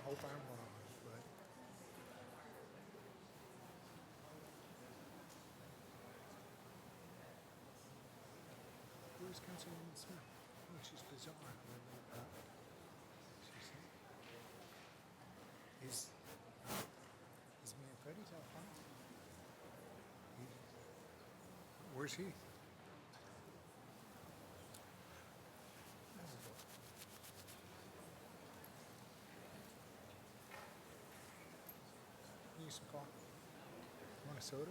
hope I'm wrong, but where's Councilwoman Smith? Oh, she's bizarre. Is Mayor Freddy's out front? Where's he? Need some coffee? Want a soda?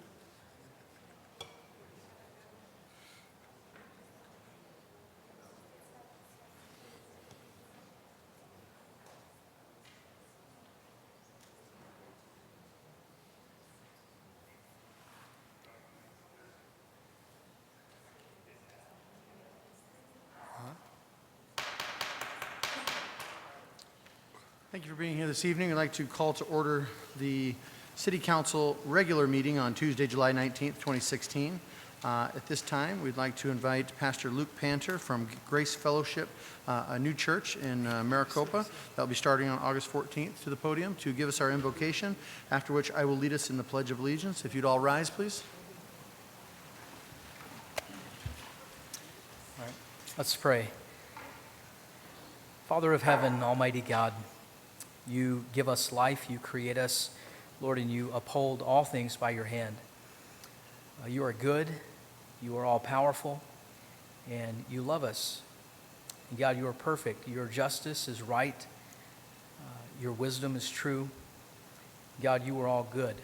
Thank you for being here this evening. I'd like to call to order the City Council regular meeting on Tuesday, July 19th, 2016. At this time, we'd like to invite Pastor Luke Panter from Grace Fellowship, a new church in Maricopa. That'll be starting on August 14th to the podium to give us our invocation, after which I will lead us in the Pledge of Allegiance. If you'd all rise, please. All right, let's pray. Father of heaven, Almighty God, you give us life, you create us, Lord, and you uphold all things by your hand. You are good, you are all powerful, and you love us. And God, you are perfect. Your justice is right. Your wisdom is true. God, you are all good.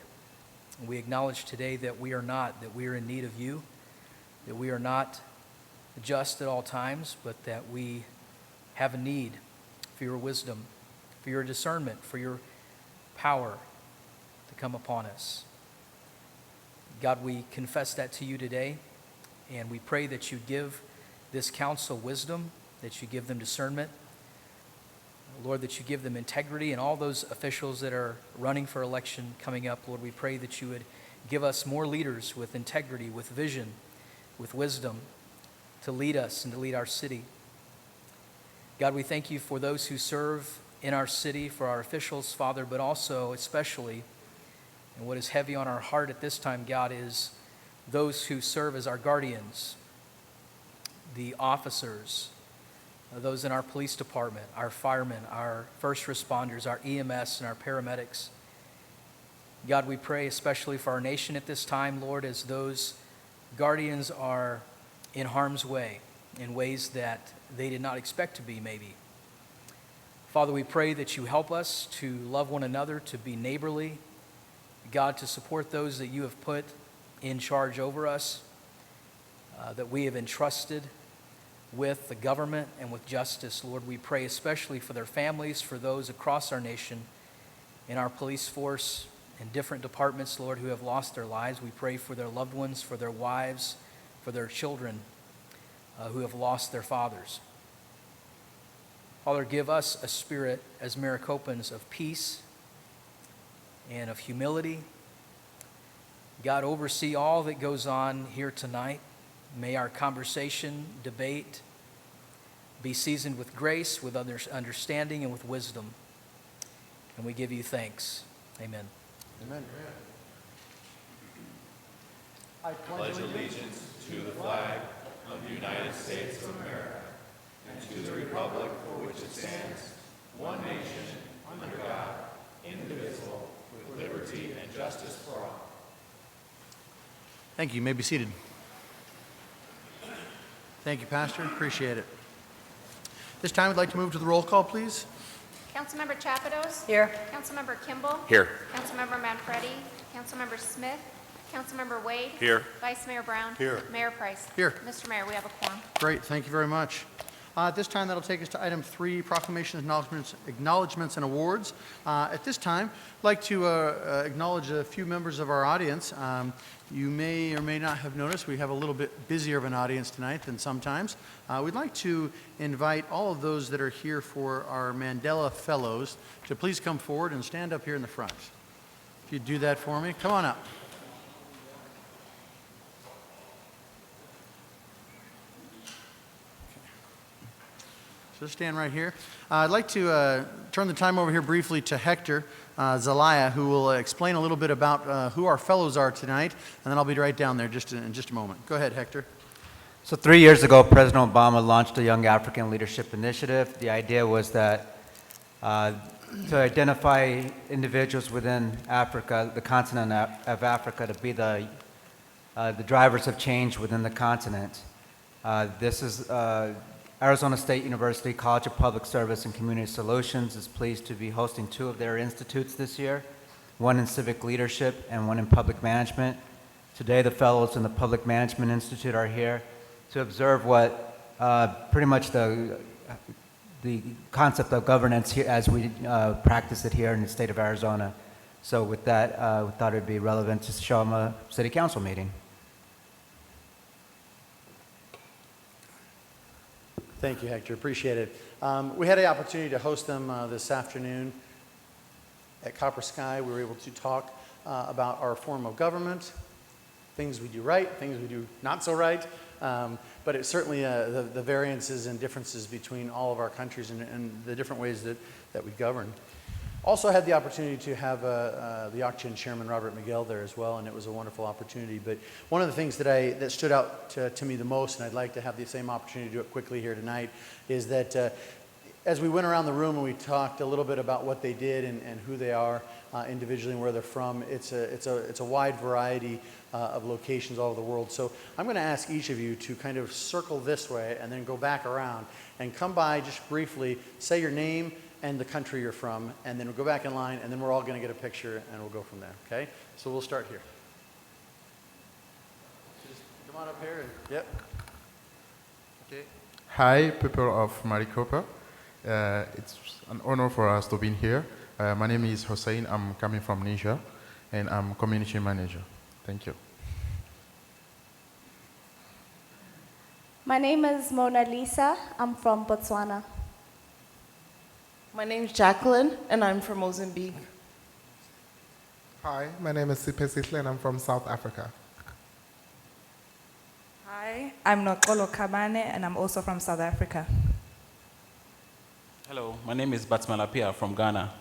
And we acknowledge today that we are not, that we are in need of you, that we are not just at all times, but that we have a need for your wisdom, for your discernment, for your power to come upon us. God, we confess that to you today, and we pray that you give this council wisdom, that you give them discernment, Lord, that you give them integrity, and all those officials that are running for election coming up, Lord, we pray that you would give us more leaders with integrity, with vision, with wisdom to lead us and to lead our city. God, we thank you for those who serve in our city, for our officials, Father, but also especially, and what is heavy on our heart at this time, God, is those who serve as our guardians, the officers, those in our police department, our firemen, our first responders, our EMS, and our paramedics. God, we pray especially for our nation at this time, Lord, as those guardians are in harm's way in ways that they did not expect to be, maybe. Father, we pray that you help us to love one another, to be neighborly, God, to support those that you have put in charge over us, that we have entrusted with the government and with justice. Lord, we pray especially for their families, for those across our nation, in our police force, in different departments, Lord, who have lost their lives. We pray for their loved ones, for their wives, for their children who have lost their fathers. Father, give us a spirit as Maricopans of peace and of humility. God, oversee all that goes on here tonight. May our conversation, debate, be seasoned with grace, with understanding, and with wisdom. And we give you thanks. Amen. Amen. I pledge allegiance to the flag of the United States of America and to the republic for which it stands, one nation, under God, indivisible, with liberty and justice for all. Thank you. You may be seated. Thank you, Pastor. Appreciate it. This time, I'd like to move to the roll call, please. Councilmember Chapados? Here. Councilmember Kimball? Here. Councilmember Manfredi? Councilmember Smith? Councilmember Wade? Here. Vice Mayor Brown? Here. Mayor Price? Here. Mr. Mayor, we have a quorum. Great. Thank you very much. At this time, that'll take us to item 3, proclamations, acknowledgements, and awards. At this time, I'd like to acknowledge a few members of our audience. You may or may not have noticed we have a little bit busier of an audience tonight than sometimes. We'd like to invite all of those that are here for our Mandela Fellows to please come forward and stand up here in the front. If you'd do that for me, come on up. So just stand right here. I'd like to turn the time over here briefly to Hector Zelaya, who will explain a little bit about who our fellows are tonight, and then I'll be right down there in just a moment. Go ahead, Hector. So 3 years ago, President Obama launched a Young African Leadership Initiative. The idea was that to identify individuals within Africa, the continent of Africa, to be the drivers of change within the continent. This is Arizona State University College of Public Service and Community Solutions is pleased to be hosting 2 of their institutes this year, one in civic leadership and one in public management. Today, the fellows in the Public Management Institute are here to observe what pretty much the concept of governance here as we practice it here in the state of Arizona. So with that, we thought it would be relevant to show them a city council meeting. Thank you, Hector. Appreciate it. We had the opportunity to host them this afternoon at Copper Sky. We were able to talk about our form of government, things we do right, things we do not so right, but it's certainly the variances and differences between all of our countries and the different ways that we govern. Also had the opportunity to have the Ochin Chairman Robert Miguel there as well, and it was a wonderful opportunity. But one of the things that stood out to me the most, and I'd like to have the same opportunity to do it quickly here tonight, is that as we went around the room and we talked a little bit about what they did and who they are individually and where they're from, it's a wide variety of locations all over the world. So I'm going to ask each of you to kind of circle this way and then go back around and come by just briefly, say your name and the country you're from, and then we'll go back in line, and then we're all going to get a picture, and we'll go from there, okay? So we'll start here. Just come on up here. Yep. Okay. Hi, people of Maricopa. It's an honor for us to be here. My name is Hossein. I'm coming from Niger, and I'm community manager. Thank you. My name is Mona Lisa. I'm from Botswana. My name is Jacqueline, and I'm from Mozambique. Hi, my name is Sipe Sihle, and I'm from South Africa. Hi, I'm Nokolo Kabane, and I'm also from South Africa. Hello, my name is Batsmalapia from Ghana.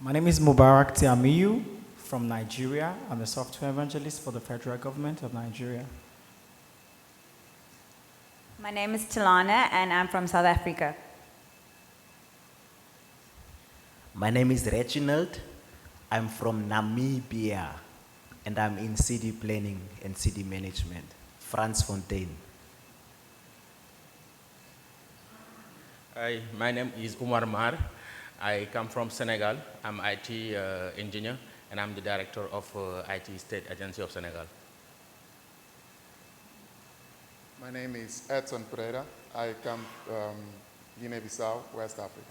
My name is Mubarak Tiamiyu from Nigeria. I'm a software evangelist for the federal government of Nigeria. My name is Tilana, and I'm from South Africa. My name is Reginald. I'm from Namibia, and I'm in city planning and city management, Frans Fontaine. Hi, my name is Umar Mar. I come from Senegal. I'm IT engineer, and I'm the director of IT State Agency of Senegal. My name is Edson Pereira. I come from Guinea-Bissau, West Africa.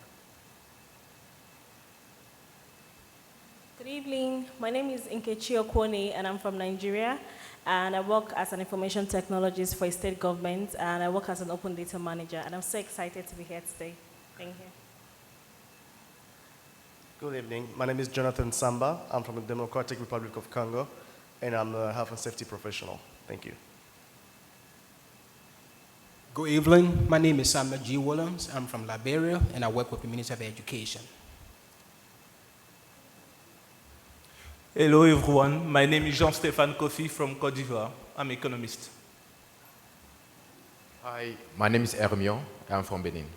Good evening. My name is Nkechi Okwone, and I'm from Nigeria. And I work as an information technologist for a state government, and I work as an open data manager. And I'm so excited to be here today. Thank you. Good evening. My name is Jonathan Samba. I'm from the Democratic Republic of Congo, and I'm a health and safety professional. Thank you. Good evening. My name is Samuel G. Williams. I'm from Liberia, and I work with the Ministry of Education. Hello, everyone. My name is Jean-Stéphane Kofi from Côte d'Ivoire. I'm an economist. Hi, my name is Hermion. I'm from Benin.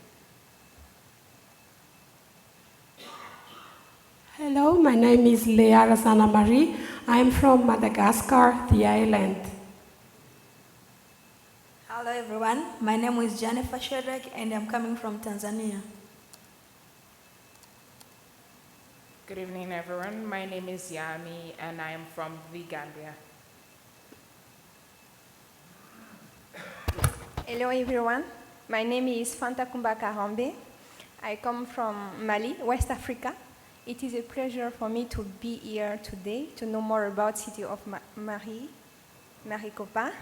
Hello, my name is Leah Razana Marie. I'm from Madagascar, the island. Hello everyone, my name is Jennifer Shedrack and I'm coming from Tanzania. Good evening everyone, my name is Yami and I am from the Gambia. Hello everyone, my name is Fanta Kumba Karambe. I come from Mali, West Africa. It is a pleasure for me to be here today to know more about city of Maricopa.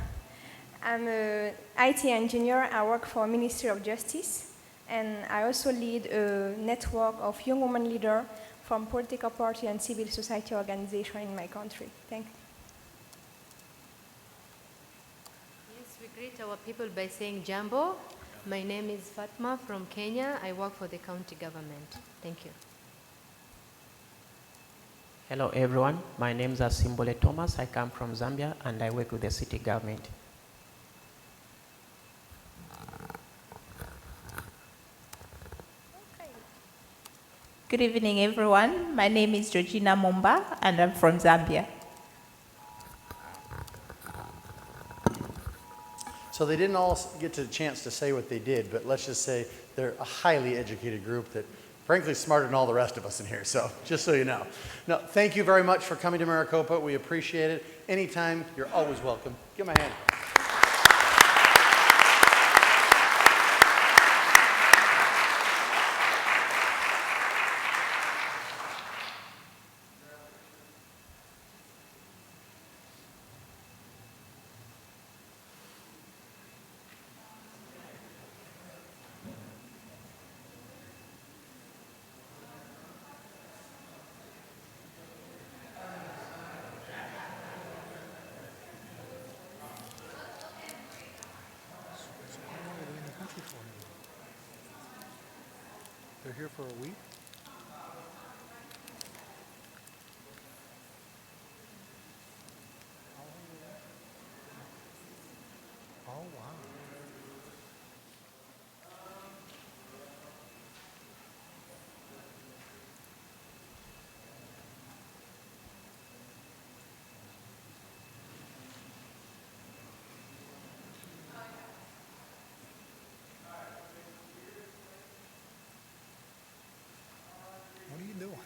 I'm an IT engineer. I work for Ministry of Justice, and I also lead a network of young women leaders from political party and civil society organizations in my country. Thank you. Yes, we greet our people by saying Jambo. My name is Fatma from Kenya. I work for the county government. Thank you. Hello everyone, my name is Asimbole Thomas. I come from Zambia and I work with the city government. Good evening, everyone. My name is Georgina Mumba, and I'm from Zambia. So they didn't all get a chance to say what they did, but let's just say they're a highly educated group that, frankly, is smarter than all the rest of us in here. So just so you know. No, thank you very much for coming to Maricopa. We appreciate it. Anytime, you're always welcome. Give my hand. They're here for a week? Oh, wow. What are you doing?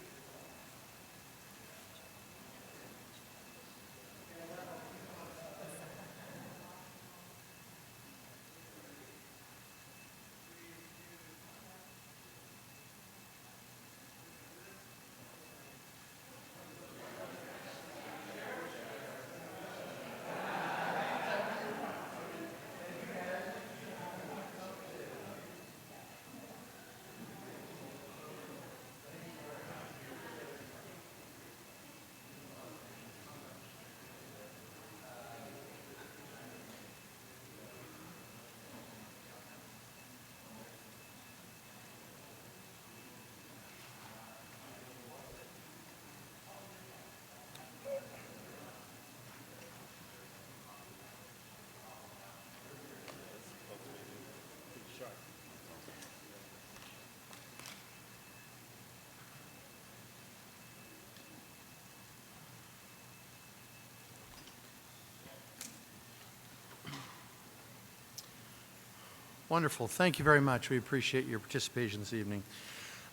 Wonderful. Thank you very much. We appreciate your participation this evening.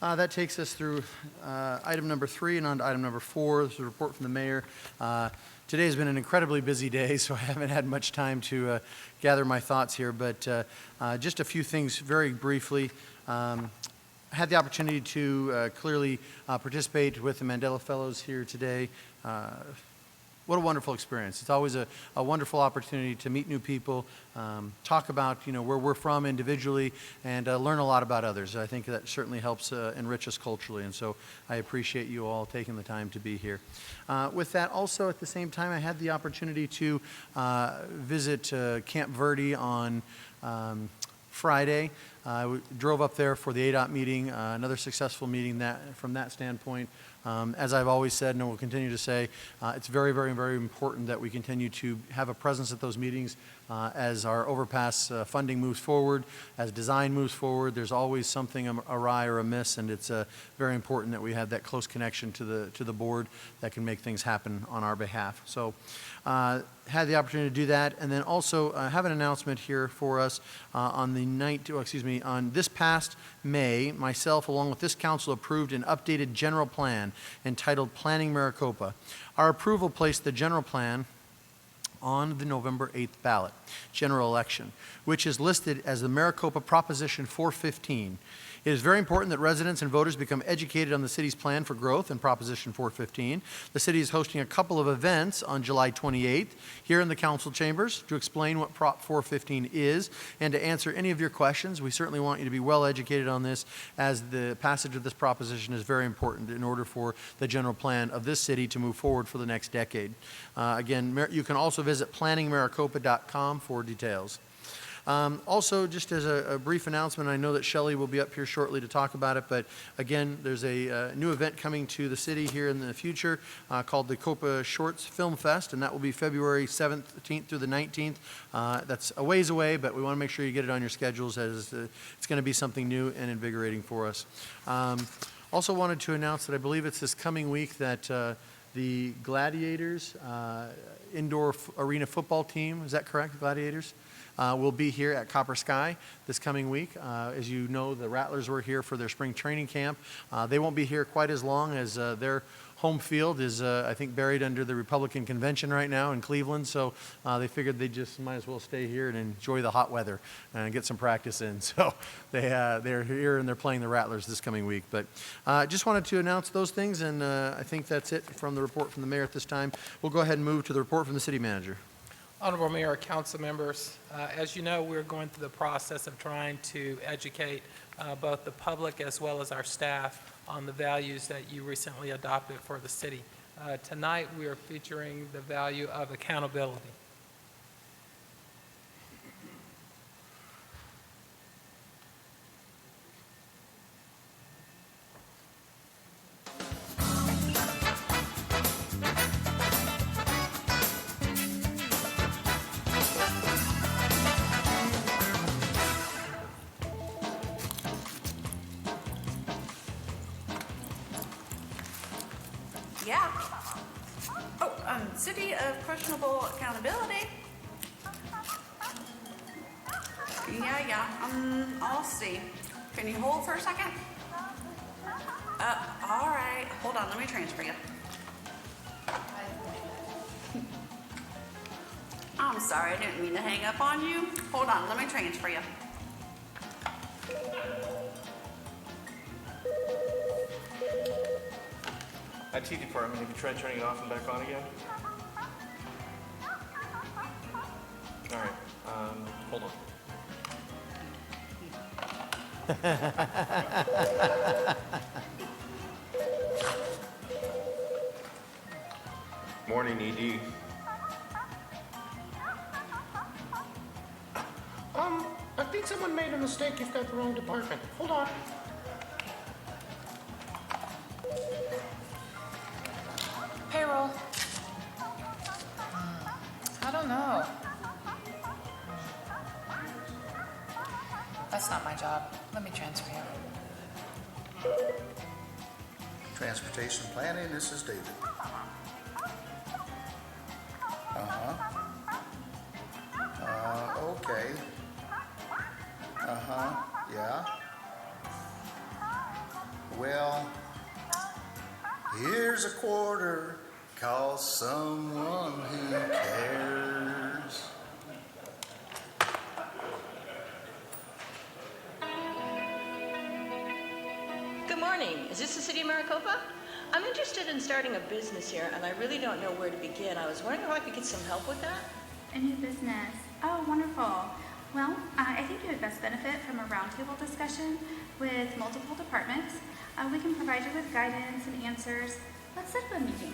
That takes us through item number 3 and on to item number 4. This is a report from the mayor. Today has been an incredibly busy day, so I haven't had much time to gather my thoughts here, but just a few things very briefly. I had the opportunity to clearly participate with the Mandela Fellows here today. What a wonderful experience. It's always a wonderful opportunity to meet new people, talk about where we're from individually, and learn a lot about others. I think that certainly helps enrich us culturally, and so I appreciate you all taking the time to be here. With that, also at the same time, I had the opportunity to visit Camp Verde on Friday. I drove up there for the ADOT meeting, another successful meeting from that standpoint. As I've always said and will continue to say, it's very, very, very important that we continue to have a presence at those meetings as our overpass funding moves forward, as design moves forward. There's always something awry or amiss, and it's very important that we have that close connection to the board that can make things happen on our behalf. So had the opportunity to do that, and then also have an announcement here for us on this past May, myself along with this council approved an updated general plan entitled Planning Maricopa. Our approval placed the general plan on the November 8th ballot, general election, which is listed as the Maricopa Proposition 415. It is very important that residents and voters become educated on the city's plan for growth in Proposition 415. The city is hosting a couple of events on July 28th here in the council chambers to explain what Prop 415 is and to answer any of your questions. We certainly want you to be well educated on this, as the passage of this proposition is very important in order for the general plan of this city to move forward for the next decade. Again, you can also visit planningmaricopa.com for details. Also, just as a brief announcement, I know that Shelley will be up here shortly to talk about it, but again, there's a new event coming to the city here in the future called the Copa Shorts Film Fest, and that will be February 17th through the 19th. That's a ways away, but we want to make sure you get it on your schedules, as it's going to be something new and invigorating for us. Also wanted to announce that I believe it's this coming week that the Gladiators indoor arena football team, is that correct, Gladiators? Will be here at Copper Sky this coming week. As you know, the Rattlers were here for their spring training camp. They won't be here quite as long, as their home field is, I think, buried under the Republican convention right now in Cleveland. So they figured they just might as well stay here and enjoy the hot weather and get some practice in. So they're here and they're playing the Rattlers this coming week. But just wanted to announce those things, and I think that's it from the report from the mayor at this time. We'll go ahead and move to the report from the city manager. Honorable Mayor, council members, as you know, we're going through the process of trying to educate both the public as well as our staff on the values that you recently adopted for the city. Tonight, we are featuring the value of accountability. Yeah. Oh, City of Questionable Accountability. Yeah. I'll see. Can you hold for a second? All right. Hold on, let me transfer you. I'm sorry, I didn't mean to hang up on you. Hold on, let me transfer you. IT department, have you tried turning it off and back on again? All right, hold on. Morning, ED. I think someone made a mistake. You've got the wrong department. Hold on. Payroll. I don't know. That's not my job. Let me transfer you. Transportation planning, this is David. Okay. Yeah. Well, here's a quarter. Call someone who cares. Good morning. Is this the city of Maricopa? I'm interested in starting a business here, and I really don't know where to begin. I was wondering if I could get some help with that. A new business. Oh, wonderful. Well, I think you would best benefit from a roundtable discussion with multiple departments. We can provide you with guidance and answers. Let's set up a meeting.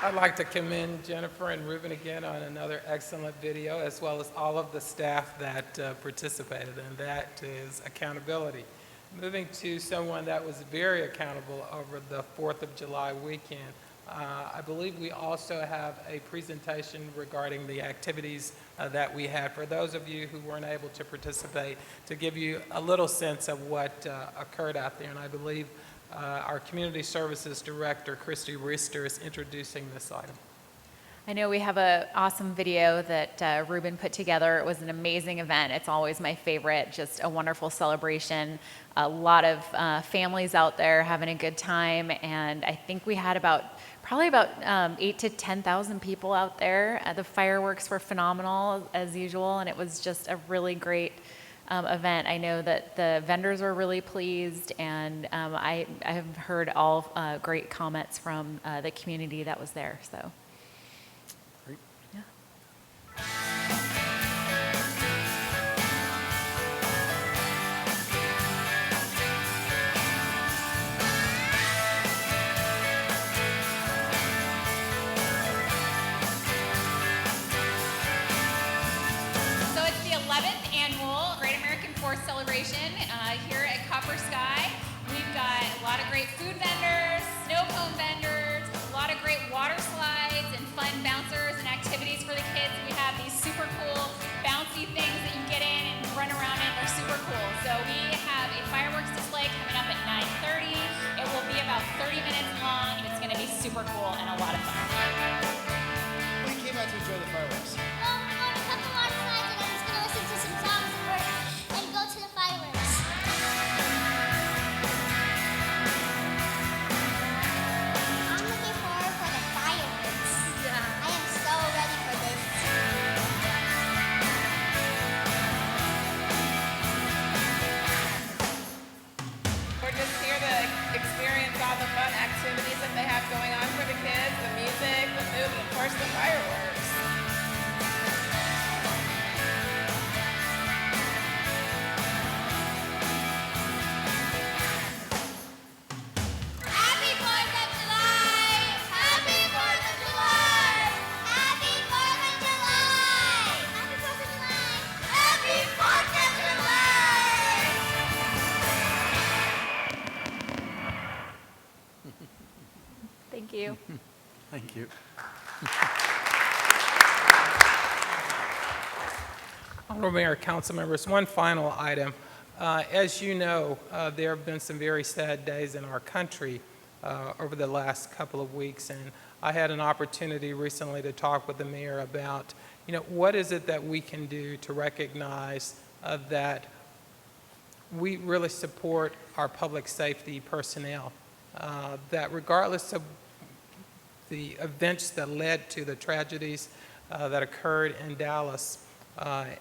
I'd like to commend Jennifer and Ruben again on another excellent video, as well as all of the staff that participated, and that is accountability. Moving to someone that was very accountable over the 4th of July weekend, I believe we also have a presentation regarding the activities that we had for those of you who weren't able to participate, to give you a little sense of what occurred out there. And I believe our Community Services Director, Christy Rister, is introducing this item. I know we have an awesome video that Ruben put together. It was an amazing event. It's always my favorite, just a wonderful celebration. A lot of families out there having a good time, and I think we had probably about 8,000 to 10,000 people out there. The fireworks were phenomenal as usual, and it was just a really great event. I know that the vendors were really pleased, and I have heard all great comments from the community that was there. So. Great. Yeah. So it's the 11th annual Great American Forest Celebration here at Copper Sky. We've got a lot of great food vendors, snow cone vendors, a lot of great water slides and fun bouncers and activities for the kids. We have these super cool bouncy things that you get in and run around in. They're super cool. So we have a fireworks display coming up at 9:30. It will be about 30 minutes long, and it's going to be super cool and a lot of fun. We came out to enjoy the fireworks. Well, we're going to cut the water slides, and I'm just going to listen to some songs and go to the fireworks. I'm looking forward for the fireworks. Yeah. I am so ready for this. We're just here to experience all the fun activities that they have going on for the kids, the music, the food, and of course the fireworks. Happy 4th of July! Happy 4th of July! Happy 4th of July! Happy 4th of July! Happy 4th of July! Thank you. Thank you. Honorable Mayor, council members, one final item. As you know, there have been some very sad days in our country over the last couple of weeks, and I had an opportunity recently to talk with the mayor about, what is it that we can do to recognize that we really support our public safety personnel, that regardless of the events that led to the tragedies that occurred in Dallas,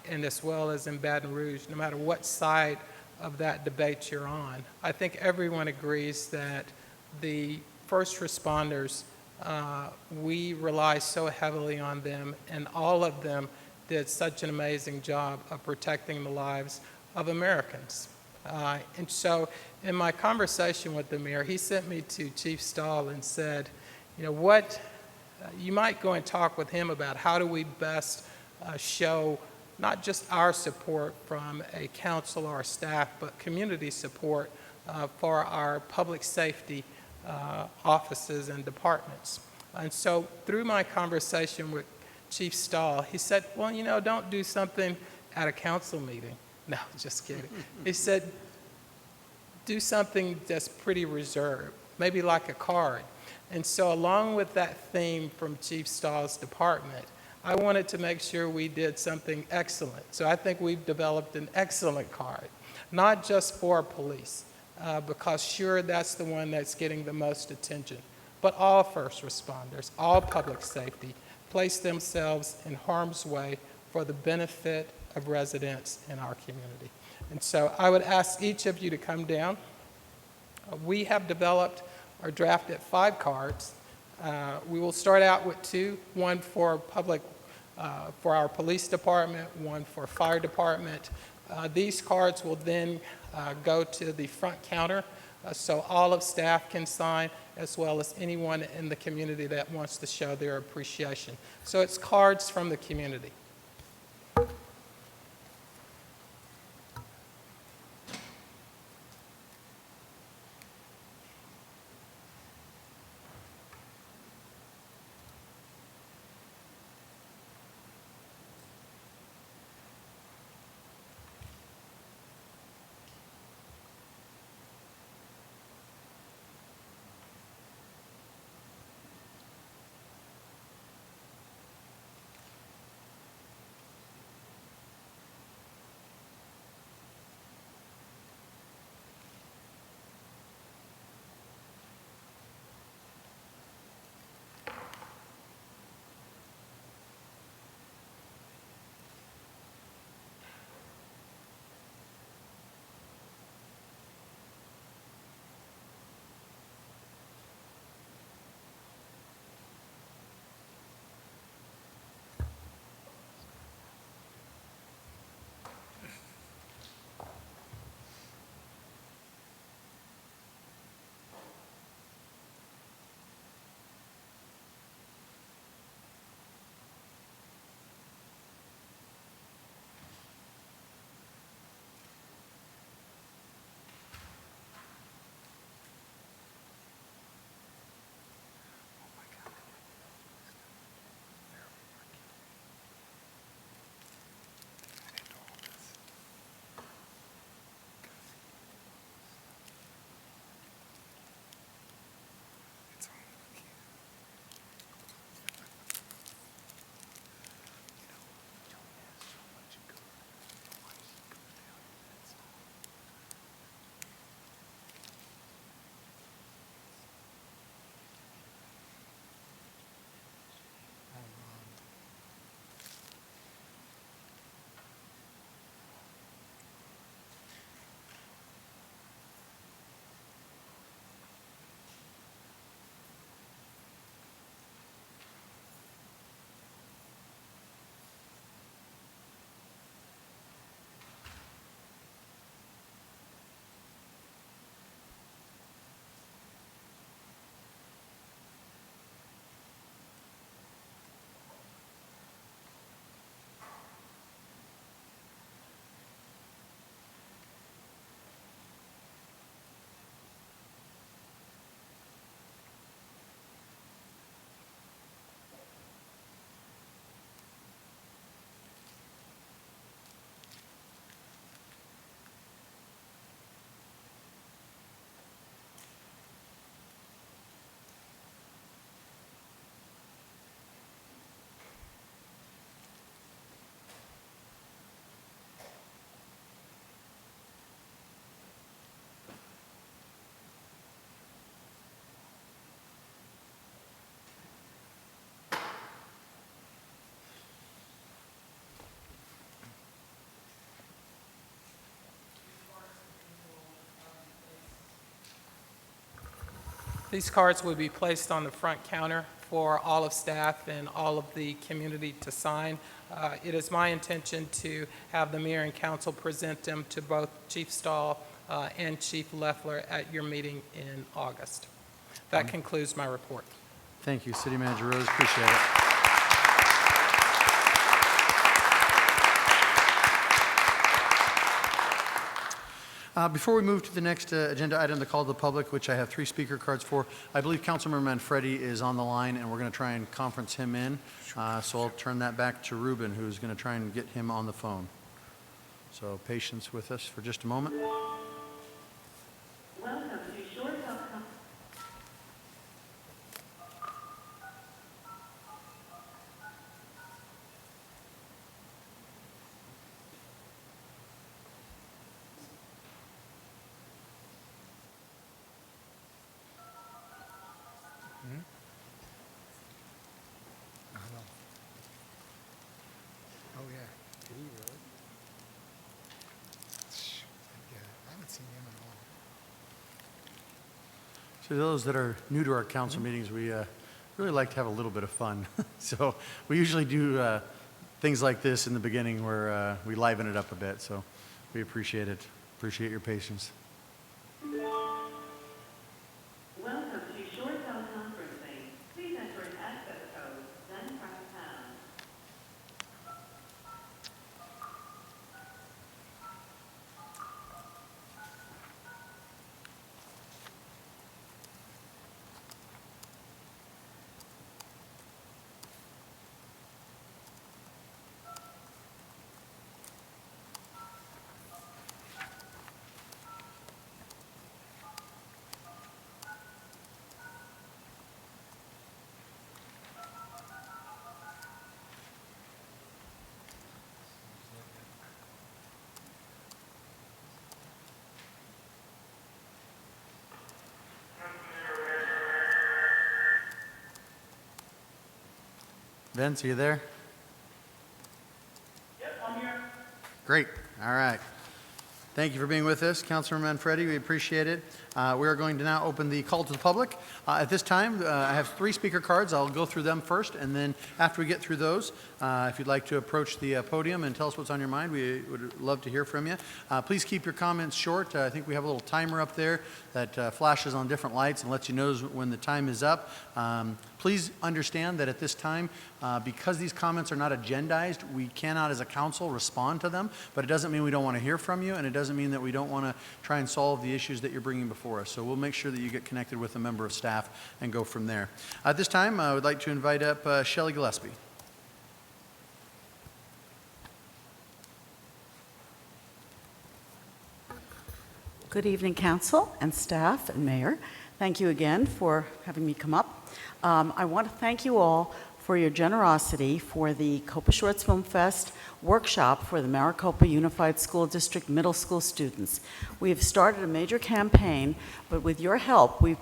and as well as in Baton Rouge, no matter what side of that debate you're on, I think everyone agrees that the first responders, we rely so heavily on them, and all of them did such an amazing job of protecting the lives of Americans. And so in my conversation with the mayor, he sent me to Chief Stahl and said, you might go and talk with him about how do we best show not just our support from a council or a staff, but community support for our public safety offices and departments. And so through my conversation with Chief Stahl, he said, well, don't do something at a council meeting. No, just kidding. He said, do something that's pretty reserved, maybe like a card. And so along with that theme from Chief Stahl's department, I wanted to make sure we did something excellent. So I think we've developed an excellent card, not just for police, because sure, that's the one that's getting the most attention, but all first responders, all public safety, place themselves in harm's way for the benefit of residents in our community. And so I would ask each of you to come down. We have developed or drafted 5 cards. We will start out with 2, one for for our police department, one for fire department. These cards will then go to the front counter so all of staff can sign, as well as anyone in the community that wants to show their appreciation. So it's cards from the community. These cards will be placed on the front counter for all of staff and all of the community to sign. It is my intention to have the mayor and council present them to both Chief Stahl and Chief Leffler at your meeting in August. That concludes my report. Thank you, City Manager Rose. Appreciate it. Before we move to the next agenda item, the call to the public, which I have 3 speaker cards for, I believe Councilmember Manfredi is on the line, and we're going to try and conference him in. So I'll turn that back to Ruben, who's going to try and get him on the phone. So patience with us for just a moment. Welcome to Short Health. Oh, yeah. Did he really? Yeah, I haven't seen him at all. So those that are new to our council meetings, we really like to have a little bit of fun. So we usually do things like this in the beginning where we liven it up a bit. So we appreciate it. Appreciate your patience. Welcome to Short Health Conferencing. Please enter an access code, then press pound. Vince, are you there? Yep, I'm here. Great. All right. Thank you for being with us, Councilor Manfredi. We appreciate it. We are going to now open the call to the public. At this time, I have 3 speaker cards. I'll go through them first, and then after we get through those, if you'd like to approach the podium and tell us what's on your mind, we would love to hear from you. Please keep your comments short. I think we have a little timer up there that flashes on different lights and lets you know when the time is up. Please understand that at this time, because these comments are not agendized, we cannot as a council respond to them, but it doesn't mean we don't want to hear from you, and it doesn't mean that we don't want to try and solve the issues that you're bringing before us. So we'll make sure that you get connected with a member of staff and go from there. At this time, I would like to invite up Shelley Gillespie. Good evening, council and staff and mayor. Thank you again for having me come up. I want to thank you all for your generosity for the Copa Shorts Film Fest workshop for the Maricopa Unified School District middle school students. We have started a major campaign, but with your help, we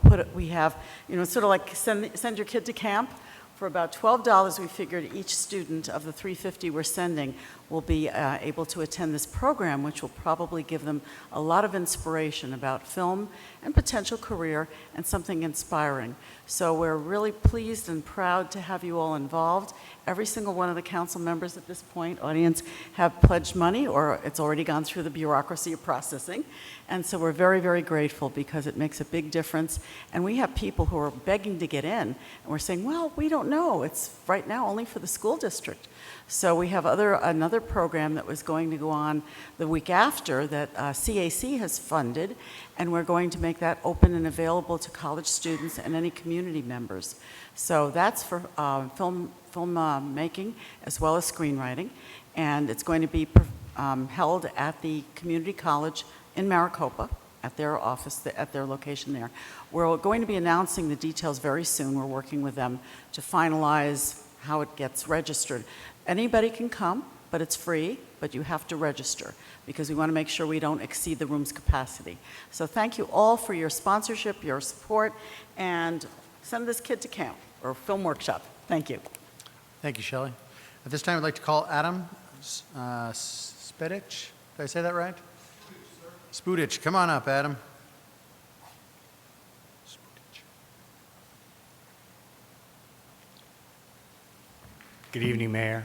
have, sort of like send your kid to camp. For about $12, we figured each student of the 350 we're sending will be able to attend this program, which will probably give them a lot of inspiration about film and potential career and something inspiring. So we're really pleased and proud to have you all involved. Every single one of the council members at this point, audience, have pledged money, or it's already gone through the bureaucracy of processing. And so we're very, very grateful because it makes a big difference. And we have people who are begging to get in, and we're saying, well, we don't know. It's right now only for the school district. So we have another program that was going to go on the week after that CAC has funded, and we're going to make that open and available to college students and any community members. So that's for film making as well as screenwriting, and it's going to be held at the community college in Maricopa at their office, at their location there. We're going to be announcing the details very soon. We're working with them to finalize how it gets registered. Anybody can come, but it's free, but you have to register because we want to make sure we don't exceed the room's capacity. So thank you all for your sponsorship, your support, and send this kid to camp or film workshop. Thank you. Thank you, Shelley. At this time, I'd like to call Adam Spedic. Did I say that right? Spudich. Come on up, Adam. Good evening, Mayor,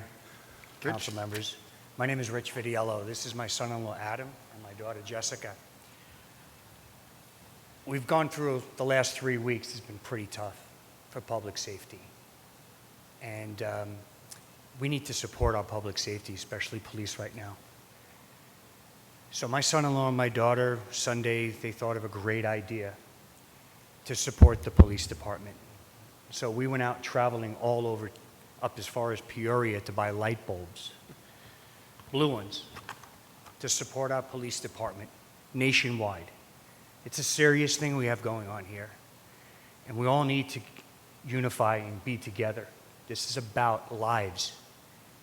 council members. My name is Rich Vidiello. This is my son-in-law, Adam, and my daughter, Jessica. We've gone through the last 3 weeks. It's been pretty tough for public safety. And we need to support our public safety, especially police right now. So my son-in-law and my daughter, Sunday, they thought of a great idea to support the police department. So we went out traveling all over, up as far as Peoria to buy light bulbs, blue ones, to support our police department nationwide. It's a serious thing we have going on here. And we all need to unify and be together. This is about lives.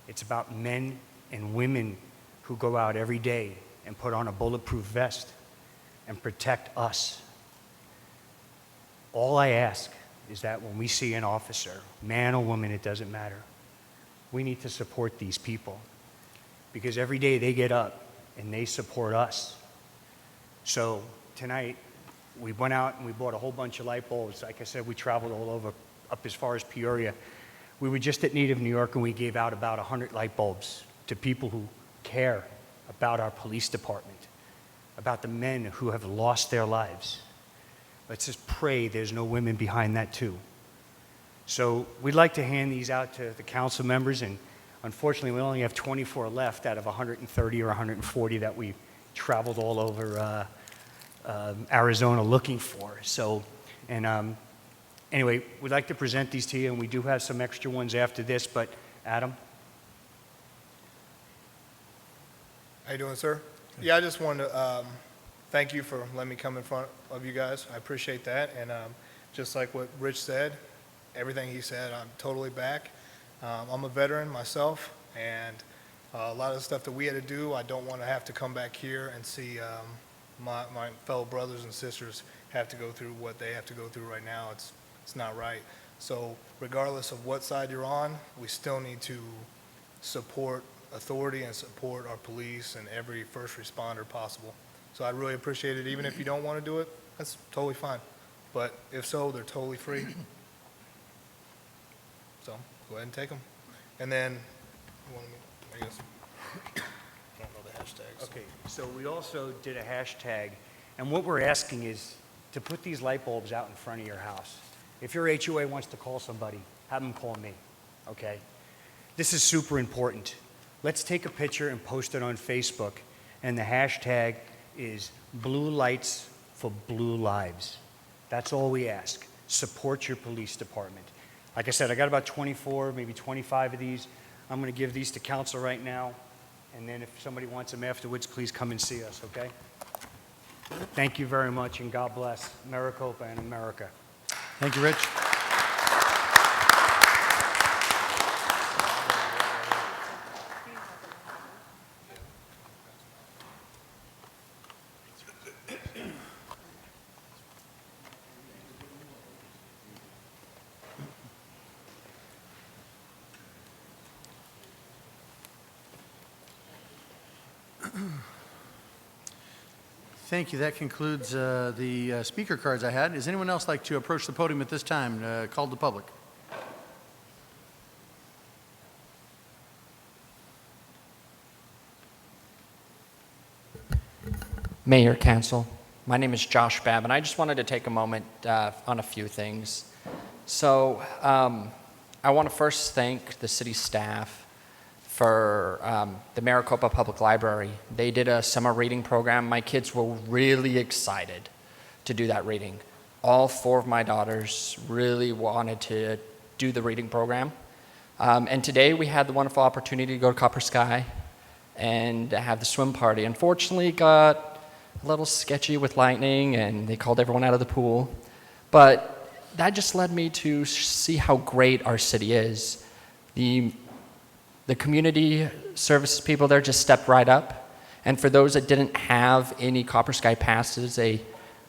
It's about men and women who go out every day and put on a bulletproof vest and protect us. All I ask is that when we see an officer, man or woman, it doesn't matter, we need to support these people because every day they get up and they support us. So tonight, we went out and we bought a whole bunch of light bulbs. Like I said, we traveled all over, up as far as Peoria. We were just at Native New York and we gave out about 100 light bulbs to people who care about our police department, about the men who have lost their lives. Let's just pray there's no women behind that too. So we'd like to hand these out to the council members, and unfortunately we only have 24 left out of 130 or 140 that we traveled all over Arizona looking for. So, and anyway, we'd like to present these to you, and we do have some extra ones after this, but Adam? How you doing, sir? Yeah, I just wanted to thank you for letting me come in front of you guys. I appreciate that. And just like what Rich said, everything he said, I'm totally back. I'm a veteran myself, and a lot of the stuff that we had to do, I don't want to have to come back here and see my fellow brothers and sisters have to go through what they have to go through right now. It's not right. So regardless of what side you're on, we still need to support authority and support our police and every first responder possible. So I'd really appreciate it. Even if you don't want to do it, that's totally fine. But if so, they're totally free. So go ahead and take them. And then, I guess, I don't know the hashtags. Okay, so we also did a hashtag, and what we're asking is to put these light bulbs out in front of your house. If your HOA wants to call somebody, have them call me, okay? This is super important. Let's take a picture and post it on Facebook, and the hashtag is Blue Lights for Blue Lives. That's all we ask. Support your police department. Like I said, I got about 24, maybe 25 of these. I'm going to give these to council right now, and then if somebody wants them afterwards, please come and see us, okay? Thank you very much, and God bless Maricopa and America. Thank you, Rich. Thank you. That concludes the speaker cards I had. Does anyone else like to approach the podium at this time? Call the public. Mayor, Council, my name is Josh Babb, and I just wanted to take a moment on a few things. So I want to first thank the city staff for the Maricopa Public Library. They did a summer reading program. My kids were really excited to do that reading. All 4 of my daughters really wanted to do the reading program. And today we had the wonderful opportunity to go to Copper Sky and have the swim party. Unfortunately, it got a little sketchy with lightning and they called everyone out of the pool. But that just led me to see how great our city is. The community services people there just stepped right up. And for those that didn't have any Copper Sky passes, they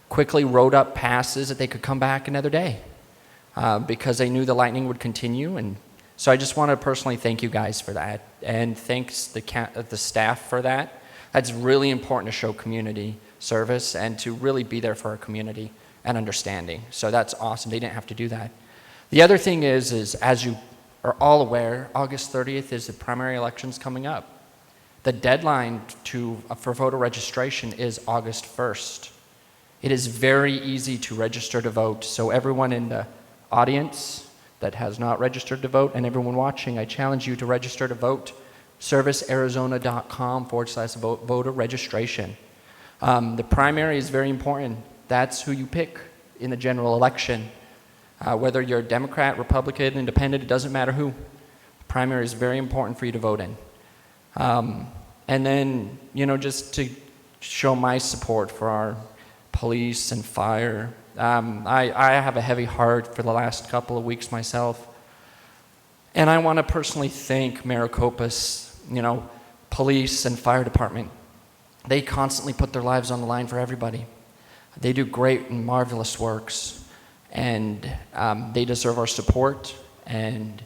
quickly wrote up passes that they could come back another day because they knew the lightning would continue. And so I just want to personally thank you guys for that. And thanks the staff for that. That's really important to show community service and to really be there for our community and understanding. So that's awesome. They didn't have to do that. The other thing is as you are all aware, August 30th is the primary elections coming up. The deadline for voter registration is August 1st. It is very easy to register to vote, so everyone in the audience that has not registered to vote and everyone watching, I challenge you to register to vote. servicearizona.com/voter registration. The primary is very important. That's who you pick in the general election. Whether you're a Democrat, Republican, Independent, it doesn't matter who. Primary is very important for you to vote in. And then, just to show my support for our police and fire. I have a heavy heart for the last couple of weeks myself. And I want to personally thank Maricopa's, police and fire department. They constantly put their lives on the line for everybody. They do great and marvelous works. And they deserve our support and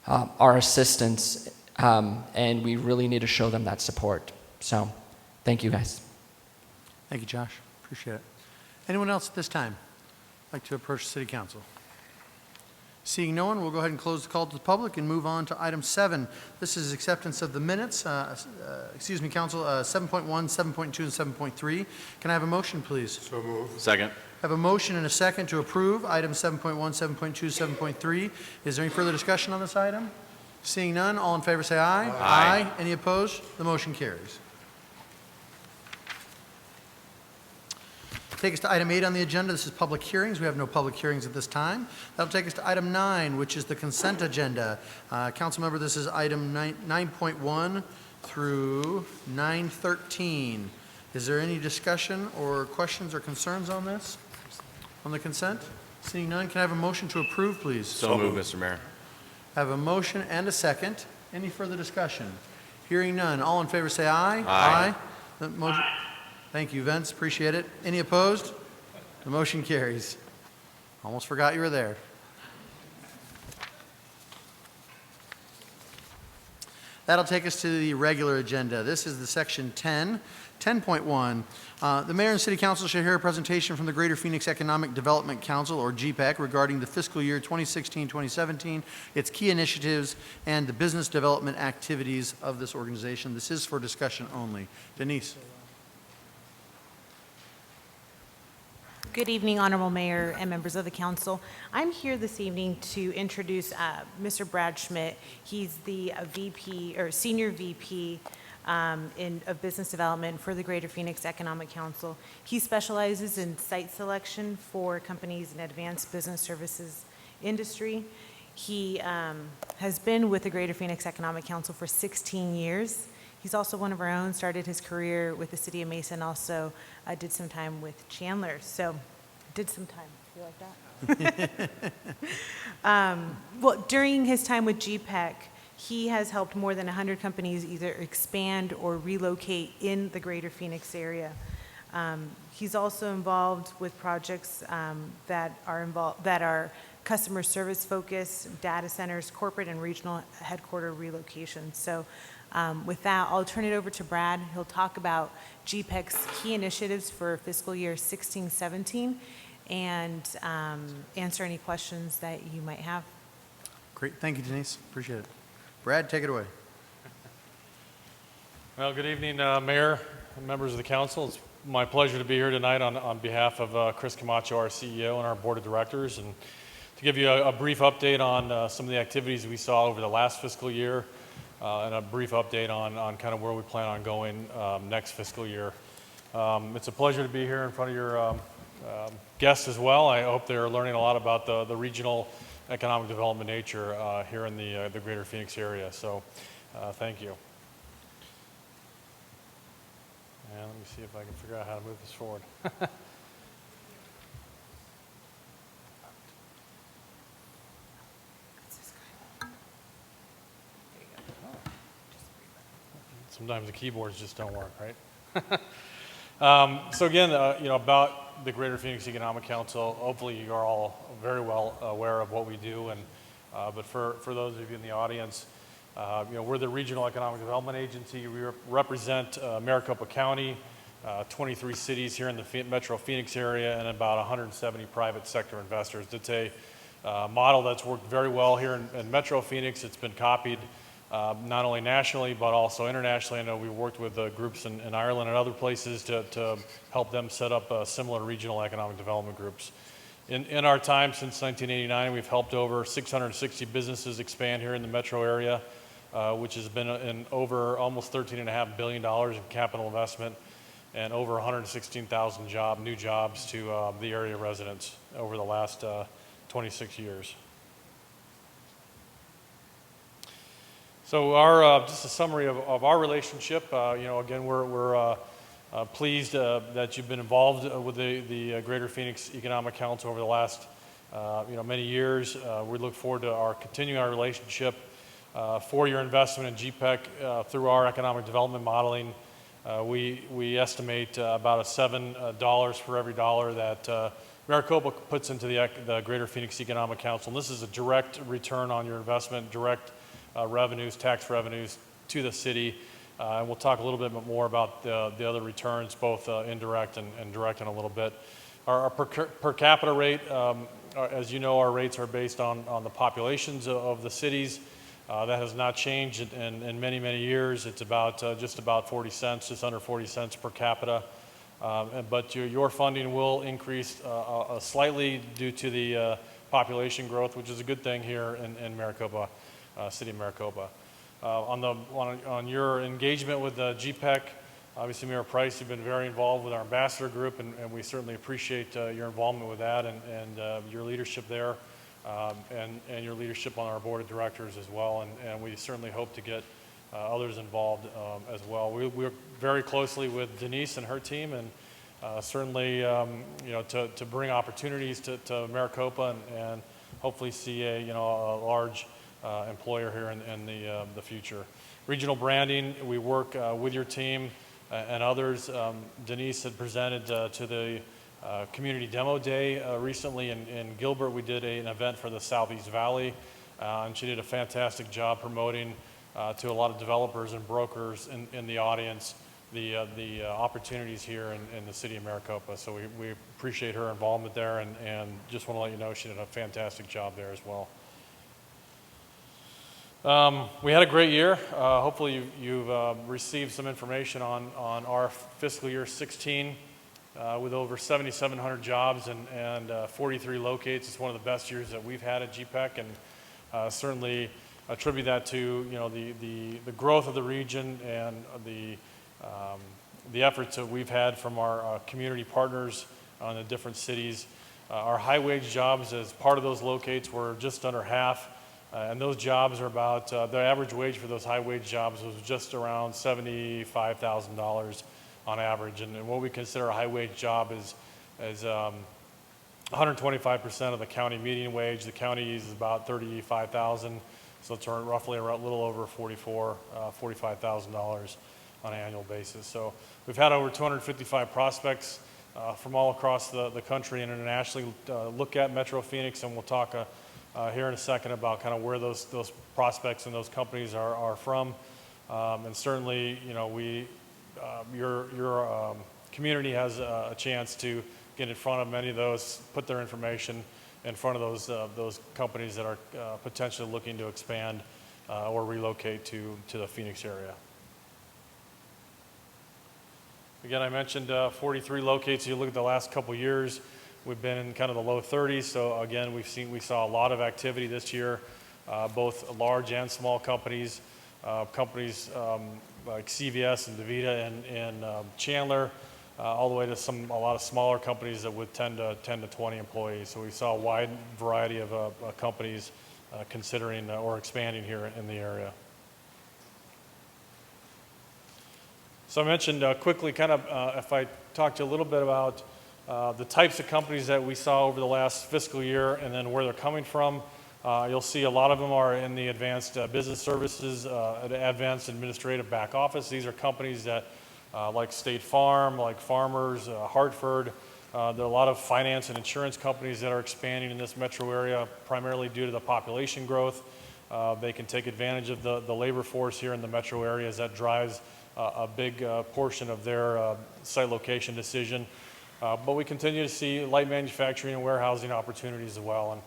our assistance. And we really need to show them that support. So, thank you guys. Thank you, Josh. Appreciate it. Anyone else at this time like to approach the City Council? Seeing no one, we'll go ahead and close the call to the public and move on to item 7. This is acceptance of the minutes. Council, 7.1, 7.2, and 7.3. Can I have a motion, please? So moved. Second. I have a motion and a second to approve items 7.1, 7.2, 7.3. Is there any further discussion on this item? Seeing none, all in favor say aye. Aye. Any opposed? The motion carries. Take us to item 8 on the agenda. This is public hearings. We have no public hearings at this time. That'll take us to item 9, which is the consent agenda. Council member, this is item 9.1 through 913. Is there any discussion or questions or concerns on this, on the consent? Seeing none, can I have a motion to approve, please? So moved, Mr. Mayor. I have a motion and a second. Any further discussion? Hearing none. All in favor say aye. Aye. The motion. Thank you, Vince. Appreciate it. Any opposed? The motion carries. Almost forgot you were there. That'll take us to the regular agenda. This is the section 10. 10.1, the Mayor and City Council shall hear a presentation from the Greater Phoenix Economic Development Council, or GPEC, regarding the fiscal year 2016-2017, its key initiatives, and the business development activities of this organization. This is for discussion only. Denise. Good evening, Honorable Mayor and members of the Council. I'm here this evening to introduce Mr. Brad Schmidt. He's the VP, or Senior VP of Business Development for the Greater Phoenix Economic Council. He specializes in site selection for companies in advanced business services industry. He has been with the Greater Phoenix Economic Council for 16 years. He's also one of our own, started his career with the City of Mason, also did some time with Chandler. So, did some time. You like that? Well, during his time with GPEC, he has helped more than 100 companies either expand or relocate in the Greater Phoenix area. He's also involved with projects that are customer service focused, data centers, corporate and regional headquarter relocations. So with that, I'll turn it over to Brad. He'll talk about GPEC's key initiatives for fiscal year 16-17 and answer any questions that you might have. Great. Thank you, Denise. Appreciate it. Brad, take it away. Well, good evening, Mayor and members of the Council. It's my pleasure to be here tonight on behalf of Chris Camacho, our CEO, and our Board of Directors, and to give you a brief update on some of the activities we saw over the last fiscal year, and a brief update on kind of where we plan on going next fiscal year. It's a pleasure to be here in front of your guests as well. I hope they're learning a lot about the regional economic development nature here in the Greater Phoenix area. So thank you. And let me see if I can figure out how to move this forward. Sometimes the keyboards just don't work, right? So again, about the Greater Phoenix Economic Council, hopefully you are all very well aware of what we do, and but for those of you in the audience, we're the Regional Economic Development Agency. We represent Maricopa County, 23 cities here in the Metro Phoenix area, and about 170 private sector investors. It's a model that's worked very well here in Metro Phoenix. It's been copied not only nationally but also internationally. I know we've worked with groups in Ireland and other places to help them set up similar regional economic development groups. In our time since 1989, we've helped over 660 businesses expand here in the metro area, which has been in over almost $13.5 billion in capital investment and over 116,000 new jobs to the area residents over the last 26 years. So just a summary of our relationship. Again, we're pleased that you've been involved with the Greater Phoenix Economic Council over the last many years. We look forward to continuing our relationship. For your investment in GPEC through our economic development modeling, we estimate about $7 for every dollar that Maricopa puts into the Greater Phoenix Economic Council. And this is a direct return on your investment, direct revenues, tax revenues to the city. And we'll talk a little bit more about the other returns, both indirect and direct in a little bit. Our per capita rate, as you know, our rates are based on the populations of the cities. That has not changed in many, many years. It's about just about 40 cents, just under 40 cents per capita. But your funding will increase slightly due to the population growth, which is a good thing here in Maricopa, city of Maricopa. On your engagement with GPEC, obviously Mayor Price, you've been very involved with our ambassador group, and we certainly appreciate your involvement with that and your leadership there, and your leadership on our board of directors as well. And we certainly hope to get others involved as well. We work very closely with Denise and her team, and certainly to bring opportunities to Maricopa and hopefully see a large employer here in the future. Regional branding, we work with your team and others. Denise had presented to the Community Demo Day recently in Gilbert. We did an event for the Southeast Valley, and she did a fantastic job promoting to a lot of developers and brokers in the audience the opportunities here in the city of Maricopa. So we appreciate her involvement there, and just want to let you know she did a fantastic job there as well. We had a great year. Hopefully you've received some information on our fiscal year 16 with over 7,700 jobs and 43 locates. It's one of the best years that we've had at GPEC, and certainly attribute that to the growth of the region and the efforts that we've had from our community partners in the different cities. Our high wage jobs as part of those locates were just under half. And those jobs are about, the average wage for those high wage jobs was just around $75,000 on average. And what we consider a high wage job is 125% of the county median wage. The county is about $35,000, so it's roughly a little over $45,000 on an annual basis. So we've had over 255 prospects from all across the country and internationally look at Metro Phoenix, and we'll talk here in a second about kind of where those prospects and those companies are from. And certainly, your community has a chance to get in front of many of those, put their information in front of those companies that are potentially looking to expand or relocate to the Phoenix area. Again, I mentioned 43 locates. You look at the last couple years, we've been in kind of the low 30s. So again, we saw a lot of activity this year, both large and small companies, companies like CVS and DaVita and Chandler, all the way to a lot of smaller companies that with 10 to 20 employees. So we saw a wide variety of companies considering or expanding here in the area. So I mentioned quickly, kind of, if I talk to you a little bit about the types of companies that we saw over the last fiscal year and then where they're coming from. You'll see a lot of them are in the advanced business services, advanced administrative back office. These are companies that like State Farm, like Farmers, Hartford. There are a lot of finance and insurance companies that are expanding in this metro area, primarily due to the population growth. They can take advantage of the labor force here in the metro area as that drives a big portion of their site location decision. But we continue to see light manufacturing and warehousing opportunities as well.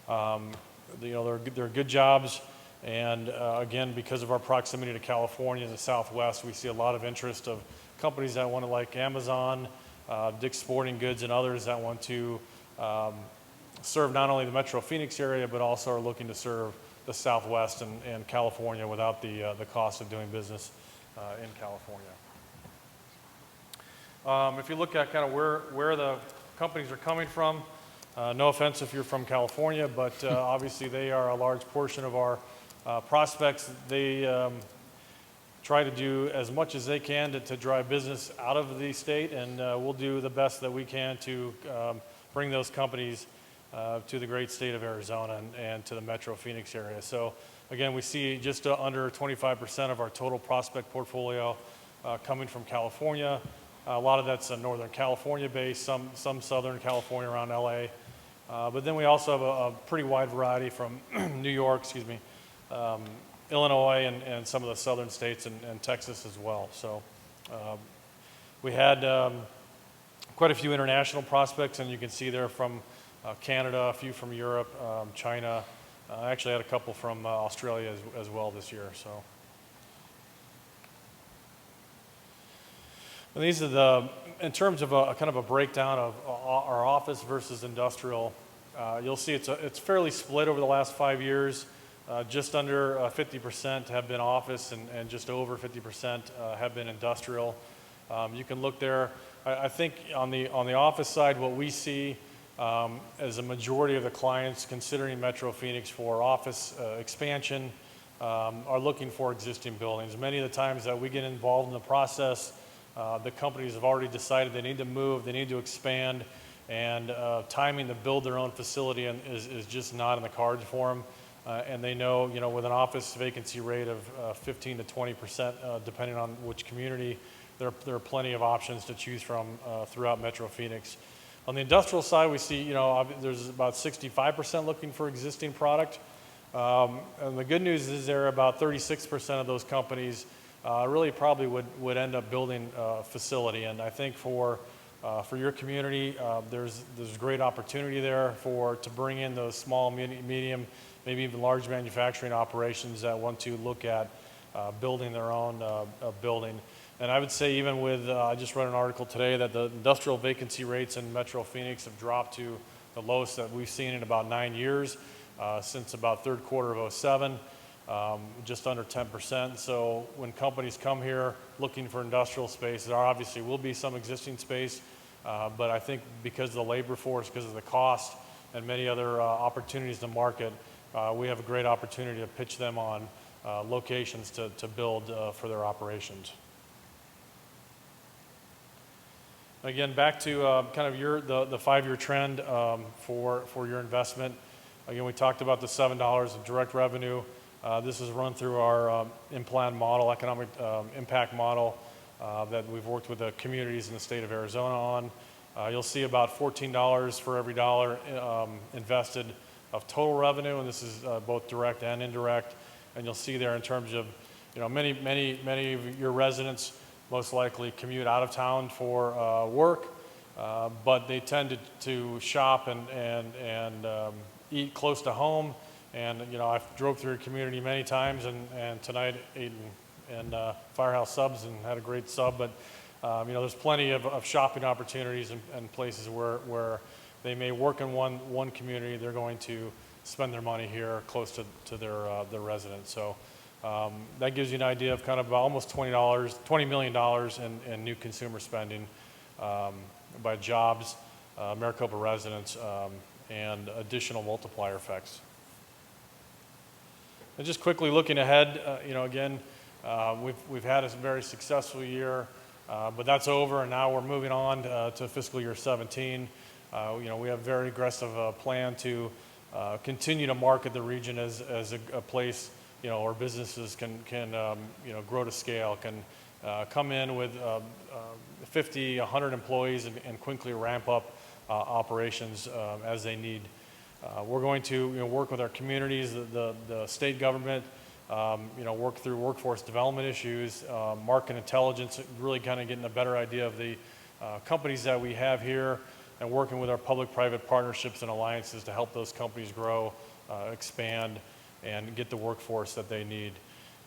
They're good jobs, and again, because of our proximity to California and the Southwest, we see a lot of interest of companies that want to, like Amazon, Dick's Sporting Goods, and others that want to serve not only the Metro Phoenix area, but also are looking to serve the Southwest and California without the cost of doing business in California. If you look at kind of where the companies are coming from, no offense if you're from California, but obviously they are a large portion of our prospects. They try to do as much as they can to drive business out of the state, and we'll do the best that we can to bring those companies to the great state of Arizona and to the Metro Phoenix area. So again, we see just under 25% of our total prospect portfolio coming from California. A lot of that's Northern California based, some Southern California around LA. But then we also have a pretty wide variety from New York, Illinois, and some of the southern states and Texas as well. So we had quite a few international prospects, and you can see there from Canada, a few from Europe, China. I actually had a couple from Australia as well this year. So. And these are in terms of a kind of a breakdown of our office versus industrial, you'll see it's fairly split over the last 5 years. Just under 50% have been office and just over 50% have been industrial. You can look there. I think on the office side, what we see as a majority of the clients considering Metro Phoenix for office expansion are looking for existing buildings. Many of the times that we get involved in the process, the companies have already decided they need to move, they need to expand, and timing to build their own facility is just not in the cards for them. And they know, with an office vacancy rate of 15 to 20%, depending on which community, there are plenty of options to choose from throughout Metro Phoenix. On the industrial side, we see, there's about 65% looking for existing product. And the good news is there are about 36% of those companies really probably would end up building a facility. And I think for your community, there's great opportunity there to bring in those small, medium, maybe even large manufacturing operations that want to look at building their own building. And I would say even with, I just read an article today that the industrial vacancy rates in Metro Phoenix have dropped to the lowest that we've seen in about 9 years, since about third quarter of 2007. Just under 10%. So when companies come here looking for industrial space, there obviously will be some existing space, but I think because of the labor force, because of the cost, and many other opportunities in the market, we have a great opportunity to pitch them on locations to build for their operations. Again, back to kind of the 5-year trend for your investment. Again, we talked about the $7 of direct revenue. This is run through our in-plan model, economic impact model that we've worked with the communities in the state of Arizona on. You'll see about $14 for every dollar invested of total revenue, and this is both direct and indirect. And you'll see there in terms of, many of your residents most likely commute out of town for work, but they tend to shop and eat close to home. And I've drove through your community many times, and tonight ate in Firehouse Subs and had a great sub. But there's plenty of shopping opportunities and places where they may work in one community. They're going to spend their money here close to their residence. So that gives you an idea of kind of almost $20 million in new consumer spending by jobs, Maricopa residents, and additional multiplier effects. And just quickly looking ahead, again, we've had a very successful year, but that's over, and now we're moving on to fiscal year 17. We have a very aggressive plan to continue to market the region as a place, where businesses can grow to scale, can come in with 50, 100 employees and quickly ramp up operations as they need. We're going to work with our communities, the state government, work through workforce development issues, market intelligence, really kind of getting a better idea of the companies that we have here, and working with our public-private partnerships and alliances to help those companies grow, expand, and get the workforce that they need.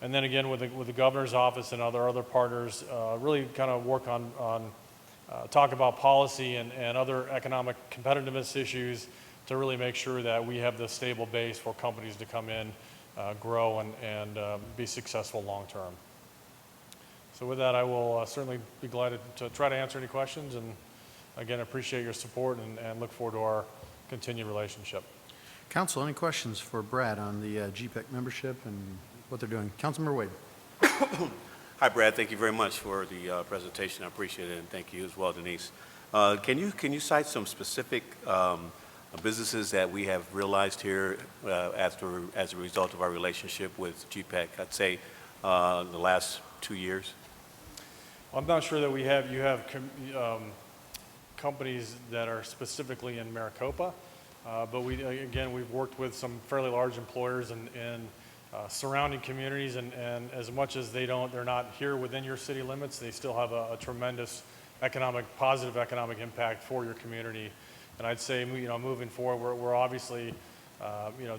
And then again, with the governor's office and other partners, really kind of work on talk about policy and other economic competitiveness issues to really make sure that we have the stable base for companies to come in, grow, and be successful long term. So with that, I will certainly be glad to try to answer any questions, and again, appreciate your support and look forward to our continued relationship. Council, any questions for Brad on the GPEC membership and what they're doing? Councilmember Wade. Hi, Brad. Thank you very much for the presentation. I appreciate it, and thank you as well, Denise. Can you cite some specific businesses that we have realized here as a result of our relationship with GPEC? I'd say the last 2 years. I'm not sure that you have companies that are specifically in Maricopa, but we've worked with some fairly large employers in surrounding communities, and as much as they're not here within your city limits, they still have a tremendous positive economic impact for your community. And I'd say, moving forward, we're obviously,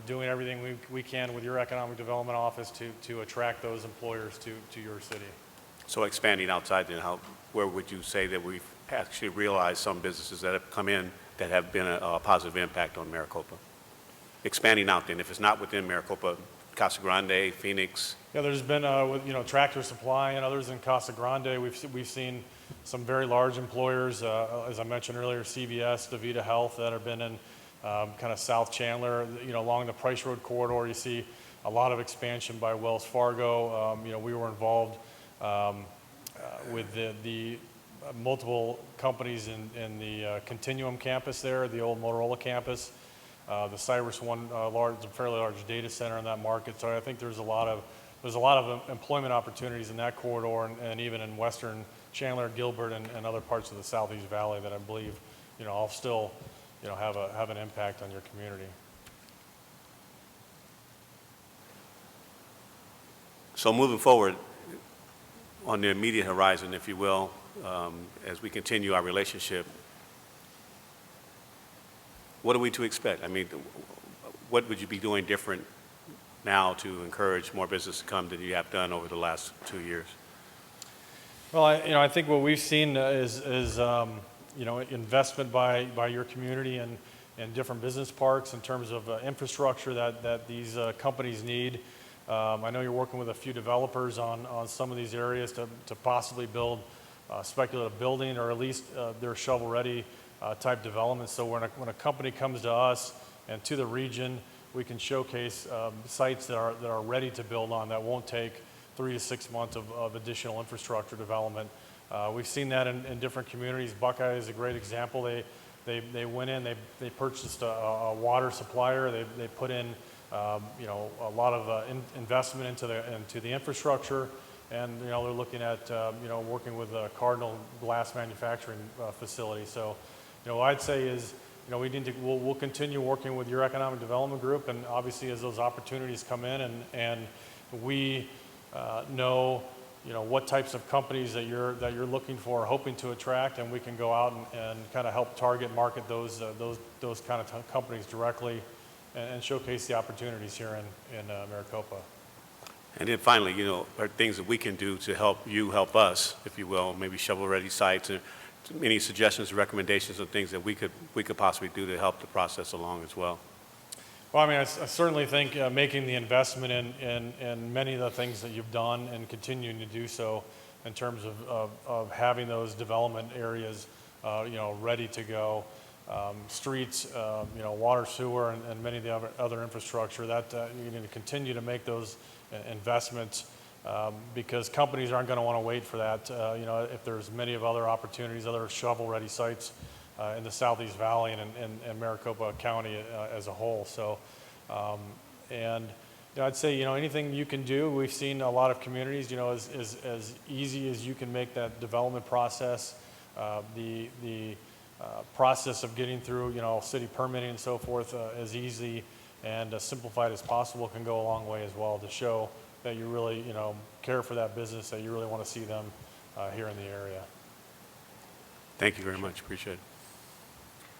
doing everything we can with your economic development office to attract those employers to your city. So expanding outside, then, where would you say that we've actually realized some businesses that have come in that have been a positive impact on Maricopa? Expanding out, then, if it's not within Maricopa, Casa Grande, Phoenix. Yeah, there's been with Tractor Supply and others in Casa Grande. We've seen some very large employers, as I mentioned earlier, CVS, DaVita Health, that have been in kind of South Chandler. Along the Price Road corridor, you see a lot of expansion by Wells Fargo. We were involved with the multiple companies in the Continuum campus there, the old Motorola campus. The Cyrus one, fairly large data center in that market. So I think there's a lot of employment opportunities in that corridor, and even in Western Chandler, Gilbert, and other parts of the Southeast Valley that I believe, all still, have an impact on your community. So moving forward, on the immediate horizon, if you will, as we continue our relationship, what are we to expect? I mean, what would you be doing different now to encourage more business to come than you have done over the last 2 years? Well, I think what we've seen is investment by your community and different business parks in terms of infrastructure that these companies need. I know you're working with a few developers on some of these areas to possibly build speculative building, or at least they're shovel-ready type development. So when a company comes to us and to the region, we can showcase sites that are ready to build on, that won't take 3 to 6 months of additional infrastructure development. We've seen that in different communities. Buckeye is a great example. They went in, they purchased a water supplier. They put in a lot of investment into the infrastructure, and they're looking at working with a Cardinal glass manufacturing facility. So what I'd say is, we'll continue working with your economic development group, and obviously as those opportunities come in, and we know what types of companies that you're looking for, hoping to attract, and we can go out and kind of help target market those kind of companies directly, and showcase the opportunities here in Maricopa. And then finally, are things that we can do to help you help us, if you will, maybe shovel-ready sites, and any suggestions, recommendations of things that we could possibly do to help the process along as well? Well, I mean, I certainly think making the investment in many of the things that you've done and continuing to do so in terms of having those development areas, ready to go, streets, water, sewer, and many of the other infrastructure, that you need to continue to make those investments, because companies aren't going to want to wait for that. If there's many of other opportunities, other shovel-ready sites in the Southeast Valley and Maricopa County as a whole. So, I'd say, anything you can do. We've seen a lot of communities, as easy as you can make that development process, the process of getting through, city permitting and so forth, as easy and as simplified as possible can go a long way as well to show that you really, care for that business, that you really want to see them here in the area. Thank you very much. Appreciate it.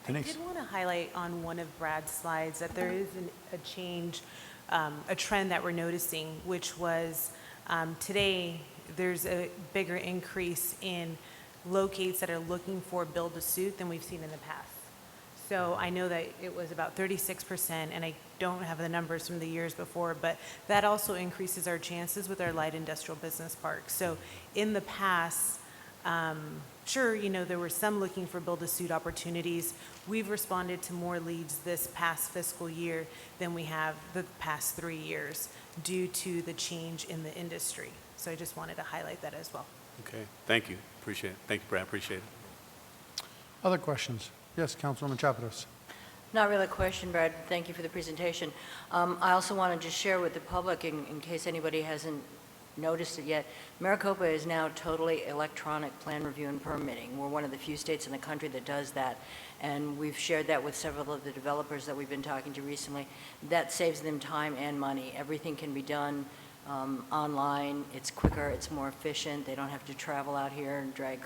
I did want to highlight on one of Brad's slides that there is a change, a trend that we're noticing, which was today there's a bigger increase in locates that are looking for build-to-suit than we've seen in the past. So I know that it was about 36%, and I don't have the numbers from the years before, but that also increases our chances with our light industrial business parks. So in the past, sure, there were some looking for build-to-suit opportunities. We've responded to more leads this past fiscal year than we have the past 3 years due to the change in the industry. So I just wanted to highlight that as well. Okay, thank you. Appreciate it. Thank you, Brad. Appreciate it. Other questions? Yes, Councilwoman Chapados. Not really a question, Brad. Thank you for the presentation. I also want to just share with the public, in case anybody hasn't noticed it yet, Maricopa is now totally electronic plan review and permitting. We're one of the few states in the country that does that, and we've shared that with several of the developers that we've been talking to recently. That saves them time and money. Everything can be done online. It's quicker, it's more efficient. They don't have to travel out here and drag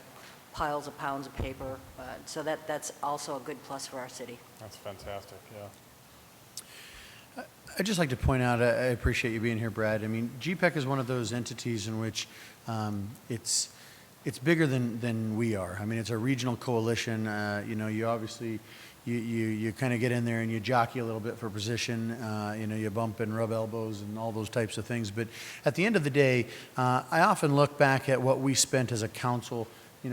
piles of pounds of paper. So that's also a good plus for our city. That's fantastic, yeah. I'd just like to point out, I appreciate you being here, Brad. I mean, GPEC is one of those entities in which it's bigger than we are. I mean, it's a regional coalition. You obviously, you kind of get in there and you jockey a little bit for position. You bump and rub elbows and all those types of things. But at the end of the day, I often look back at what we spent as a council,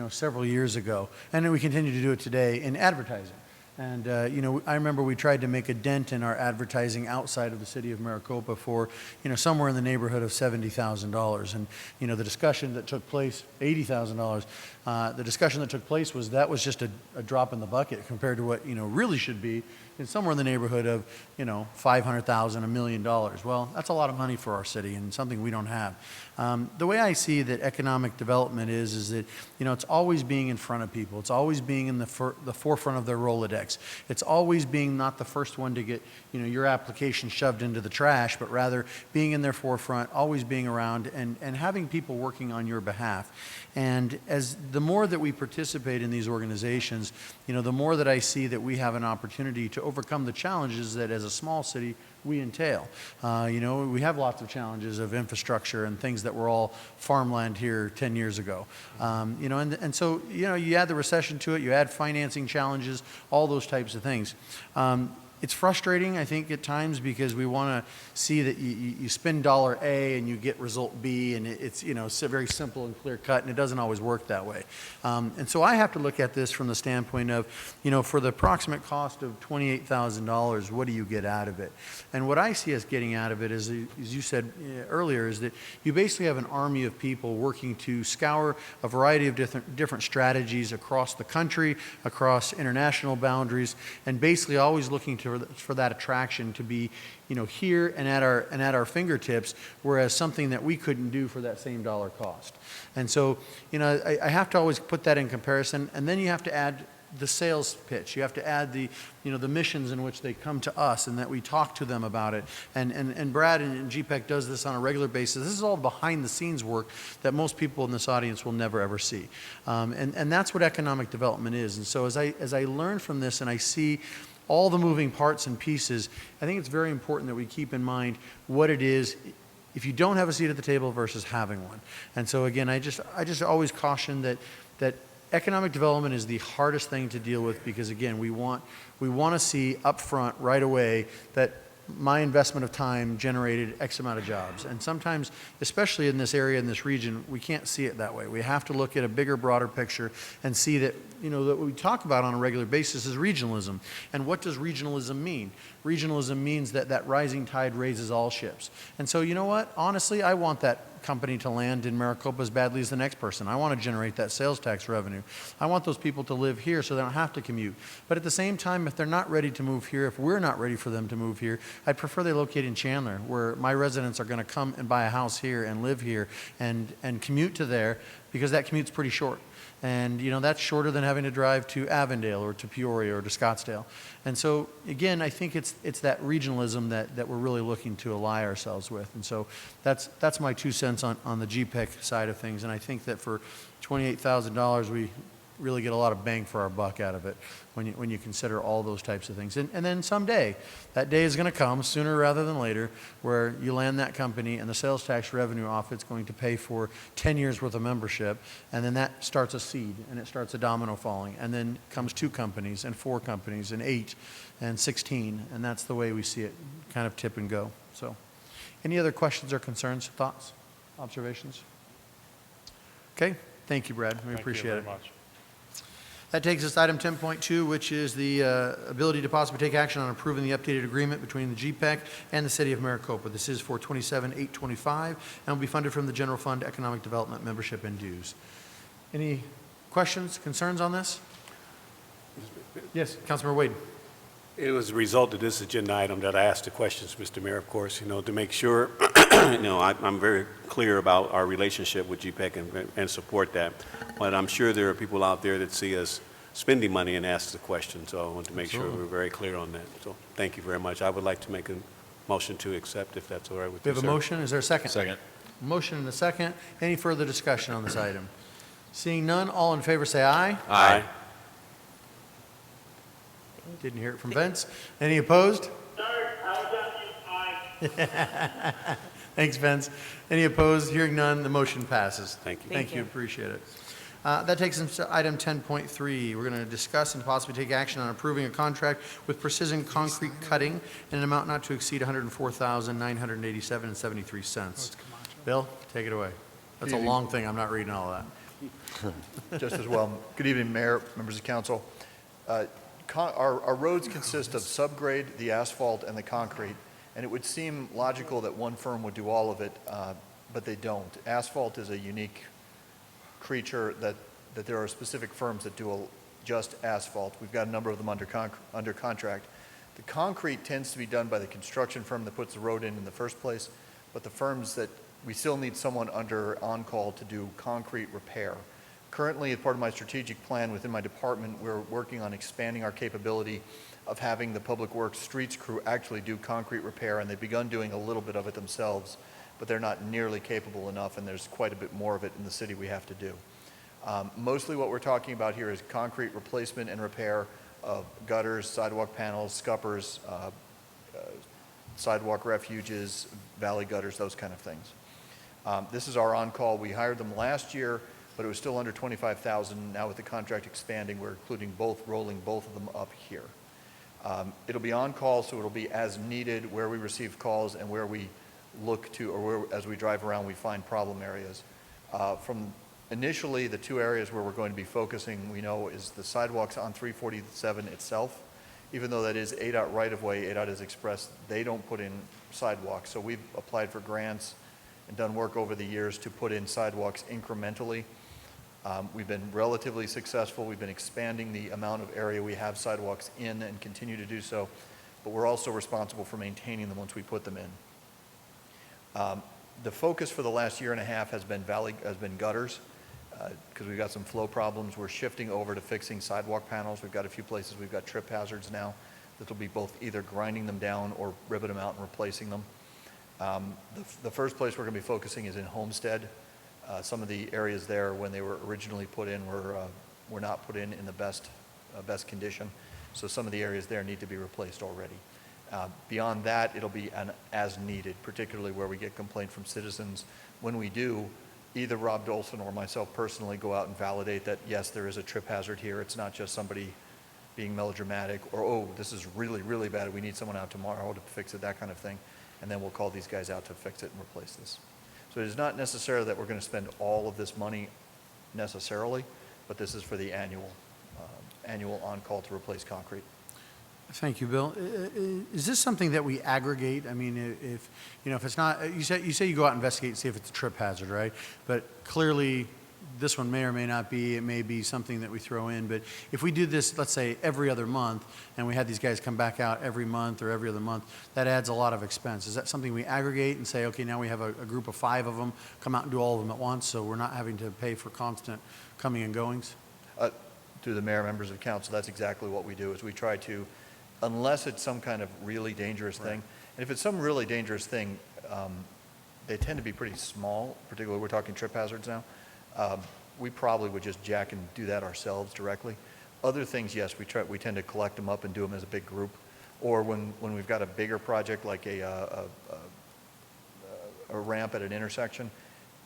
several years ago, and then we continue to do it today in advertising. And, I remember we tried to make a dent in our advertising outside of the city of Maricopa for, somewhere in the neighborhood of $70,000. And, the discussion that took place, $80,000, the discussion that took place was that was just a drop in the bucket compared to what, really should be in somewhere in the neighborhood of, $500,000, $1 million. Well, that's a lot of money for our city and something we don't have. The way I see that economic development is that, it's always being in front of people. It's always being in the forefront of their Rolodex. It's always being not the first one to get, your application shoved into the trash, but rather being in their forefront, always being around and having people working on your behalf. And as the more that we participate in these organizations, the more that I see that we have an opportunity to overcome the challenges that as a small city we entail. We have lots of challenges of infrastructure and things that were all farmland here 10 years ago. And so, you add the recession to it, you add financing challenges, all those types of things. It's frustrating, I think, at times because we want to see that you spend dollar A and you get result B, and it's very simple and clear cut, and it doesn't always work that way. And so I have to look at this from the standpoint of, for the approximate cost of $28,000, what do you get out of it? And what I see us getting out of it is, as you said earlier, is that you basically have an army of people working to scour a variety of different strategies across the country, across international boundaries, and basically always looking for that attraction to be, here and at our fingertips, whereas something that we couldn't do for that same dollar cost. And so, I have to always put that in comparison, and then you have to add the sales pitch. You have to add the missions in which they come to us and that we talk to them about it. And Brad and GPEC does this on a regular basis. This is all behind the scenes work that most people in this audience will never ever see. And that's what economic development is. And so as I learn from this and I see all the moving parts and pieces, I think it's very important that we keep in mind what it is if you don't have a seat at the table versus having one. And so again, I just always caution that economic development is the hardest thing to deal with because again, we want to see up front right away that my investment of time generated X amount of jobs. And sometimes, especially in this area, in this region, we can't see it that way. We have to look at a bigger, broader picture and see that, that what we talk about on a regular basis is regionalism. And what does regionalism mean? Regionalism means that rising tide raises all ships. And so, you know what? Honestly, I want that company to land in Maricopa as badly as the next person. I want to generate that sales tax revenue. I want those people to live here so they don't have to commute. But at the same time, if they're not ready to move here, if we're not ready for them to move here, I'd prefer they locate in Chandler, where my residents are going to come and buy a house here and live here and commute to there because that commute's pretty short. And, that's shorter than having to drive to Avondale or to Peoria or to Scottsdale. And so, again, I think it's that regionalism that we're really looking to ally ourselves with. And so that's my 2 cents on the GPEC side of things. And I think that for $28,000, really get a lot of bang for our buck out of it when you consider all those types of things. And then someday, that day is going to come sooner rather than later, where you land that company and the sales tax revenue off it's going to pay for 10 years worth of membership, and then that starts a seed and it starts a domino falling, and then comes 2 companies and 4 companies and 8 and 16, and that's the way we see it kind of tip and go. So, any other questions or concerns, thoughts, observations? Okay, thank you, Brad. We appreciate it. Thank you very much. That takes us to item 10.2, which is the ability to possibly take action on approving the updated agreement between the GPEC and the City of Maricopa. This is for 27-825 and will be funded from the General Fund Economic Development Membership and Dues. Any questions, concerns on this? Yes, Councilmember Wade. It was a result of this agenda item that I asked the questions, Mr. Mayor, of course, to make sure, I'm very clear about our relationship with GPEC and support that. But I'm sure there are people out there that see us spending money and ask the question, so I want to make sure we're very clear on that. So thank you very much. I would like to make a motion to accept, if that's all right with you, We have a sir. motion. Is there a second? Second. Motion and a second. Any further discussion on this item? Seeing none, all in favor say aye. Aye. Didn't hear it from Vince. Any opposed? Thanks, Vince. Any opposed? Hearing none, the motion passes. Thank you. Thank you. Appreciate it. That takes us to item 10.3. We're going to discuss and possibly take action on approving a contract with Precision Concrete Cutting in an amount not to exceed $104,987.73. Bill, take it away. That's a long thing. I'm not reading all of that. Just as well. Good evening, Mayor, members of council. Our roads consist of subgrade, the asphalt, and the concrete, and it would seem logical that one firm would do all of it, but they don't. Asphalt is a unique creature that there are specific firms that do just asphalt. We've got a number of them under contract. The concrete tends to be done by the construction firm that puts the road in the first place, but the firms that we still need someone on-call to do concrete repair. Currently, as part of my strategic plan within my department, we're working on expanding our capability of having the Public Works Streets crew actually do concrete repair, and they've begun doing a little bit of it themselves, but they're not nearly capable enough, and there's quite a bit more of it in the city we have to do. Mostly what we're talking about here is concrete replacement and repair of gutters, sidewalk panels, scuppers, sidewalk refuges, valley gutters, those kind of things. This is our on-call. We hired them last year, but it was still under $25,000. Now with the contract expanding, we're rolling both of them up here. It'll be on call, so it'll be as needed where we receive calls and where we look to, or as we drive around, we find problem areas. From initially, the 2 areas where we're going to be focusing, we know, is the sidewalks on 347 itself. Even though that is ADOT right-of-way, ADOT has expressed they don't put in sidewalks. So we've applied for grants and done work over the years to put in sidewalks incrementally. We've been relatively successful. We've been expanding the amount of area we have sidewalks in and continue to do so, but we're also responsible for maintaining them once we put them in. The focus for the last year and a half has been gutters, because we've got some flow problems. We're shifting over to fixing sidewalk panels. We've got a few places we've got trip hazards now that will be both either grinding them down or ripping them out and replacing them. The first place we're going to be focusing is in Homestead. Some of the areas there, when they were originally put in, were not put in the best condition. So some of the areas there need to be replaced already. Beyond that, it'll be an as needed, particularly where we get complaint from citizens. When we do, either Rob Dolson or myself personally go out and validate that, yes, there is a trip hazard here. It's not just somebody being melodramatic, or, oh, this is really, really bad. We need someone out tomorrow to fix it, that kind of thing. And then we'll call these guys out to fix it and replace this. So it is not necessarily that we're going to spend all of this money necessarily, but this is for the annual on-call to replace concrete. Thank you, Bill. Is this something that we aggregate? I mean, if it's not, you say you go out and investigate and see if it's a trip hazard, right? But clearly, this one may or may not be. It may be something that we throw in. But if we do this, let's say every other month, and we had these guys come back out every month or every other month, that adds a lot of expense. Is that something we aggregate and say, okay, now we have a group of 5 of them come out and do all of them at once, so we're not having to pay for constant coming and goings? To the mayor, members of council, that's exactly what we do. Is we try to, unless it's some kind of really dangerous thing, and if it's some really dangerous thing, they tend to be pretty small. Particularly, we're talking trip hazards now. we probably would just jack and do that ourselves directly. Other things, yes, we tend to collect them up and do them as a big group. Or when we've got a bigger project like a ramp at an intersection,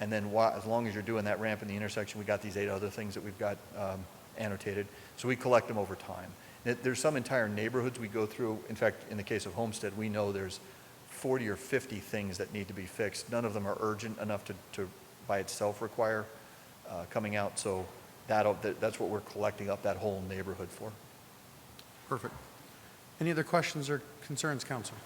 and then as long as you're doing that ramp in the intersection, we got these 8 other things that we've got annotated. So we collect them over time. There's some entire neighborhoods we go through. In fact, in the case of Homestead, we know there's 40 or 50 things that need to be fixed. None of them are urgent enough to by itself require coming out. So that's what we're collecting up that whole neighborhood for. Perfect. Any other questions or concerns, council?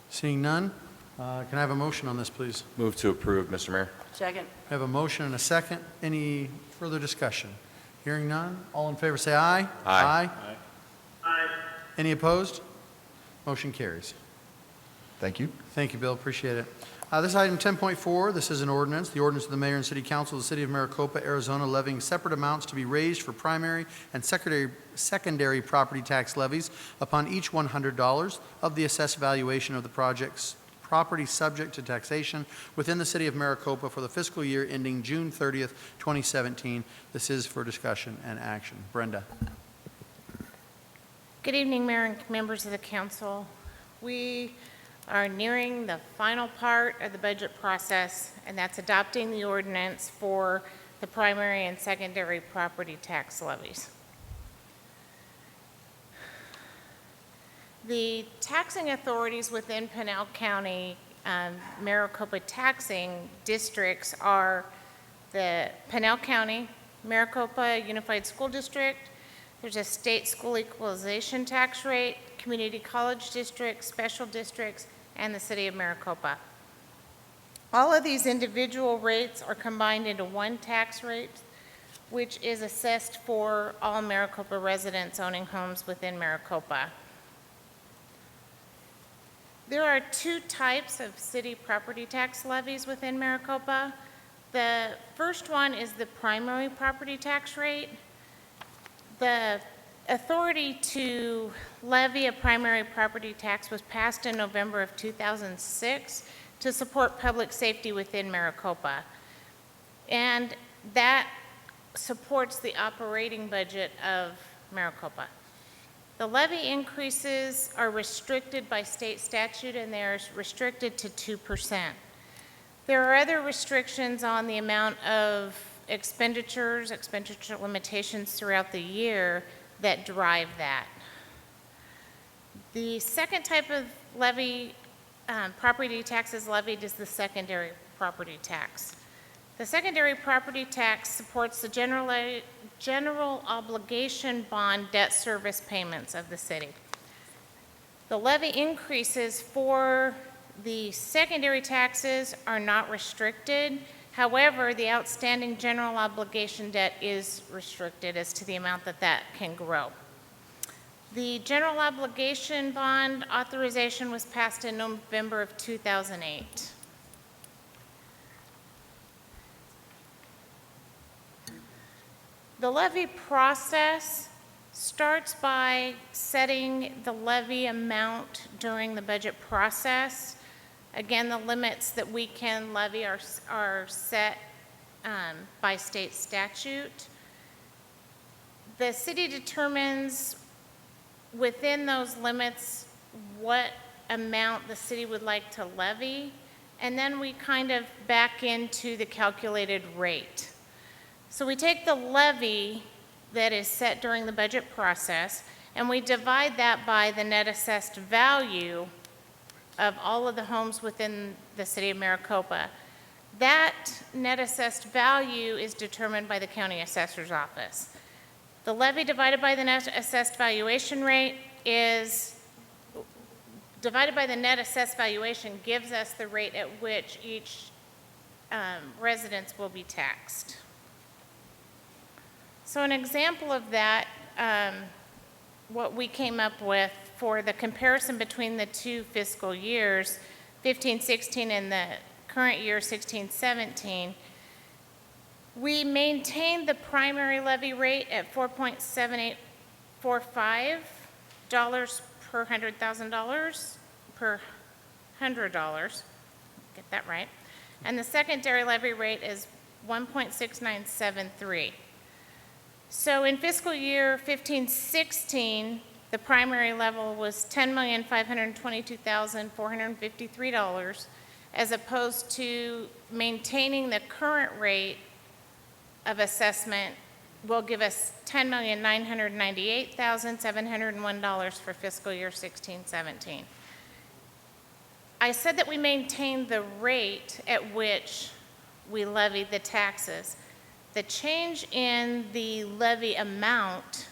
Seeing none, can I have a motion on this, please? Move to approve, Mr. Mayor. Second. I have a motion and a second. Any further discussion? Hearing none, all in favor say aye. Aye. Aye. Any opposed? Motion carries. Thank you. Thank you, Bill. Appreciate it. This is item 10.4. This is an ordinance. The ordinance of the mayor and city council of the city of Maricopa, Arizona, levying separate amounts to be raised for primary and secondary property tax levies upon each $100 of the assessed valuation of the project's property subject to taxation within the city of Maricopa for the fiscal year ending June 30th, 2017. This is for discussion and action. Brenda. Good evening, Mayor and members of the council. We are nearing the final part of the budget process, and that's adopting the ordinance for the primary and secondary property tax levies. The taxing authorities within Pinal County, Maricopa taxing districts are the Pinal County, Maricopa Unified School District, there's a state school equalization tax rate, community college districts, special districts, and the city of Maricopa. All of these individual rates are combined into one tax rate, which is assessed for all Maricopa residents owning homes within Maricopa. There are 2 types of city property tax levies within Maricopa. The first one is the primary property tax rate. The authority to levy a primary property tax was passed in November of 2006 to support public safety within Maricopa. And that supports the operating budget of Maricopa. The levy increases are restricted by state statute, and they're restricted to 2%. There are other restrictions on the amount of expenditure limitations throughout the year that drive that. The second type of levy, property taxes levied, is the secondary property tax. The secondary property tax supports the general obligation bond debt service payments of the city. The levy increases for the secondary taxes are not restricted. However, the outstanding general obligation debt is restricted as to the amount that can grow. The general obligation bond authorization was passed in November of 2008. The levy process starts by setting the levy amount during the budget process. Again, the limits that we can levy are set by state statute. The city determines within those limits what amount the city would like to levy, and then we kind of back into the calculated rate. So we take the levy that is set during the budget process, and we divide that by the net assessed value of all of the homes within the city of Maricopa. That net assessed value is determined by the county assessor's office. The levy divided by the net assessed valuation rate is divided by the net assessed valuation gives us the rate at which each residence will be taxed. So an example of that, what we came up with for the comparison between the 2 fiscal years, 15-16 and the current year, 16-17, we maintained the primary levy rate at $4.7845 per $100,000 per $100. Get that right. And the secondary levy rate is 1.6973. So in fiscal year 15-16, the primary level was $10,522,453, as opposed to maintaining the current rate of assessment will give us $10,998,701 for fiscal year 16-17. I said that we maintain the rate at which we levy the taxes. The change in the levy amount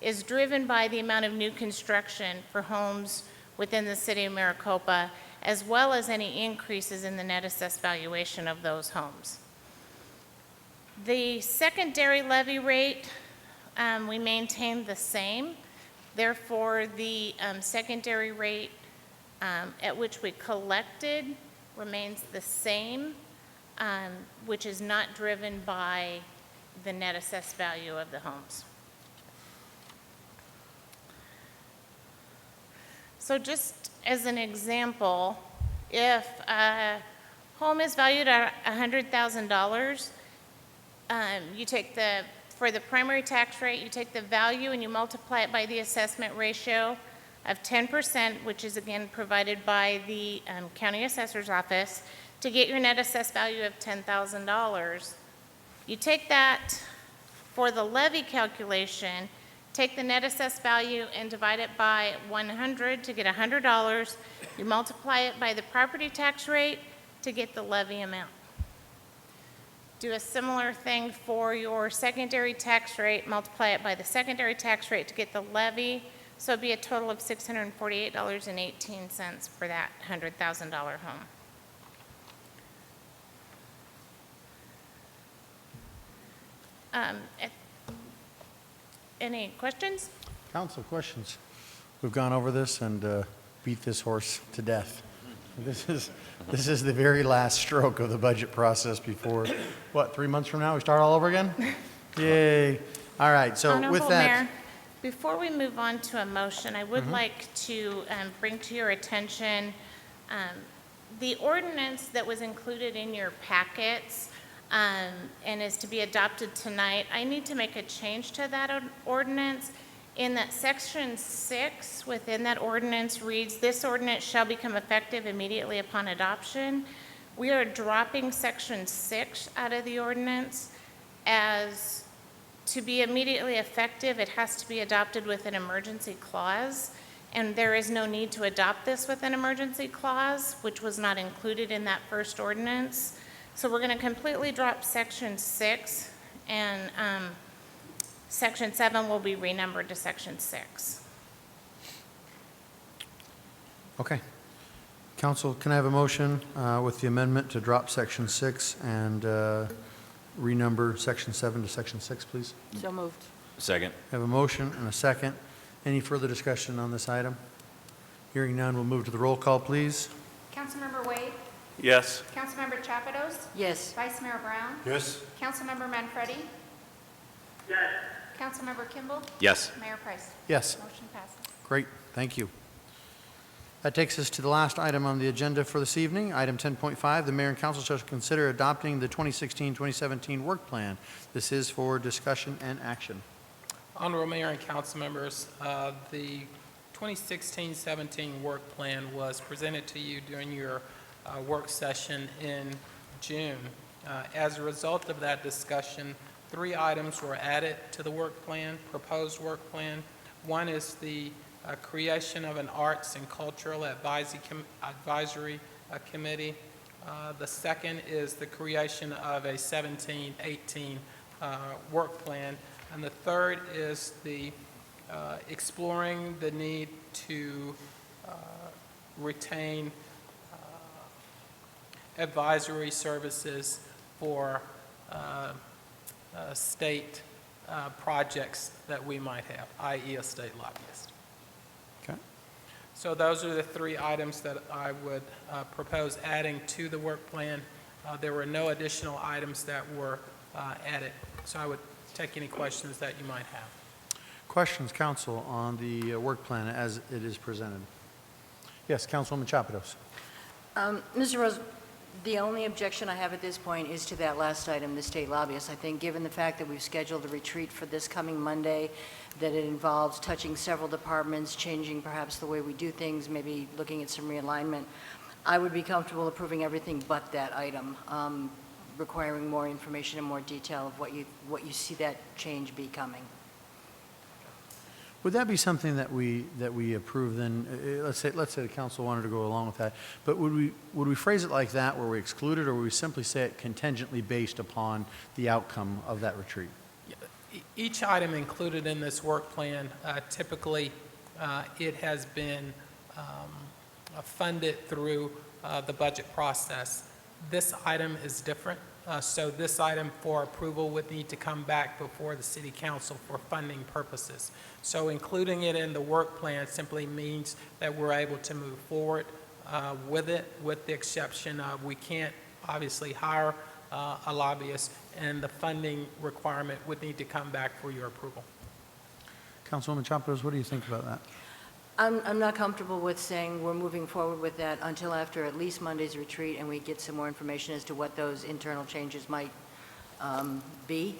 is driven by the amount of new construction for homes within the city of Maricopa, as well as any increases in the net assessed valuation of those homes. The secondary levy rate, we maintain the same. Therefore, the secondary rate at which we collected remains the same, which is not driven by the net assessed value of the homes. So just as an example, if a home is valued at $100,000, you take for the primary tax rate, you take the value and you multiply it by the assessment ratio of 10%, which is again provided by the county assessor's office, to get your net assessed value of $10,000. You take that for the levy calculation, take the net assessed value and divide it by 100 to get $100. You multiply it by the property tax rate to get the levy amount. Do a similar thing for your secondary tax rate, multiply it by the secondary tax rate to get the levy, so it'd be a total of $648.18 for that $100,000 home. Any questions? Council, questions? We've gone over this and beat this horse to death. This is the very last stroke of the budget process before, what, 3 months from now, we start all over again? Yay. All right, so Honorable with that. Mayor, before we move on to a motion, I would like to bring to your attention the ordinance that was included in your packets and is to be adopted tonight. I need to make a change to that ordinance in that section 6 within that ordinance reads, "This ordinance shall become effective immediately upon adoption." We are dropping section 6 out of the ordinance. As to be immediately effective, it has to be adopted with an emergency clause, and there is no need to adopt this with an emergency clause, which was not included in that first ordinance. So we're going to completely drop section 6, and section 7 will be renumbered to section 6. Okay. Council, can I have a motion with the amendment to drop section 6 and renumber section 7 to section 6, please? So moved. Second. I have a motion and a second. Any further discussion on this item? Hearing none, we'll move to the roll call, please. Councilmember Wade? Yes. Councilmember Chapados? Yes. Vice Mayor Brown? Yes. Councilmember Manfredi? Yes. Councilmember Kimball? Yes. Mayor Price? Yes. Motion passes. Great, thank you. That takes us to the last item on the agenda for this evening, item 10.5. The mayor and council shall consider adopting the 2016-2017 work plan. This is for discussion and action. Honorable Mayor and council members, the 2016-17 work plan was presented to you during your work session in June. As a result of that discussion, 3 items were added to the work plan, proposed work plan. One is the creation of an Arts and Cultural Advisory Committee. The second is the creation of a 17-18 work plan. And the third is the exploring the need to retain advisory services for state projects that we might have, i.e. a state lobbyist. Okay. So those are the 3 items that I would propose adding to the work plan. There were no additional items that were added, so I would take any questions that you might have. Questions, council, on the work plan as it is presented? Yes, Councilwoman Chapados. Mr. Rose, The only objection I have at this point is to that last item, the state lobbyist. I think given the fact that we've scheduled a retreat for this coming Monday, that it involves touching several departments, changing perhaps the way we do things, maybe looking at some realignment, I would be comfortable approving everything but that item, requiring more information and more detail of what you see that change be coming. Would that be something that we approve then? Let's say the council wanted to go along with that, but would we phrase it like that where we exclude it, or would we simply say it contingently based upon the outcome of that retreat? Each item included in this work plan, typically, it has been funded through the budget process. This item is different. So this item for approval would need to come back before the city council for funding purposes. So including it in the work plan simply means that we're able to move forward with it, with the exception of we can't obviously hire a lobbyist, and the funding requirement would need to come back for your approval. Councilwoman Champados, what do you think about that? I'm not comfortable with saying we're moving forward with that until after at least Monday's retreat and we get some more information as to what those internal changes might be.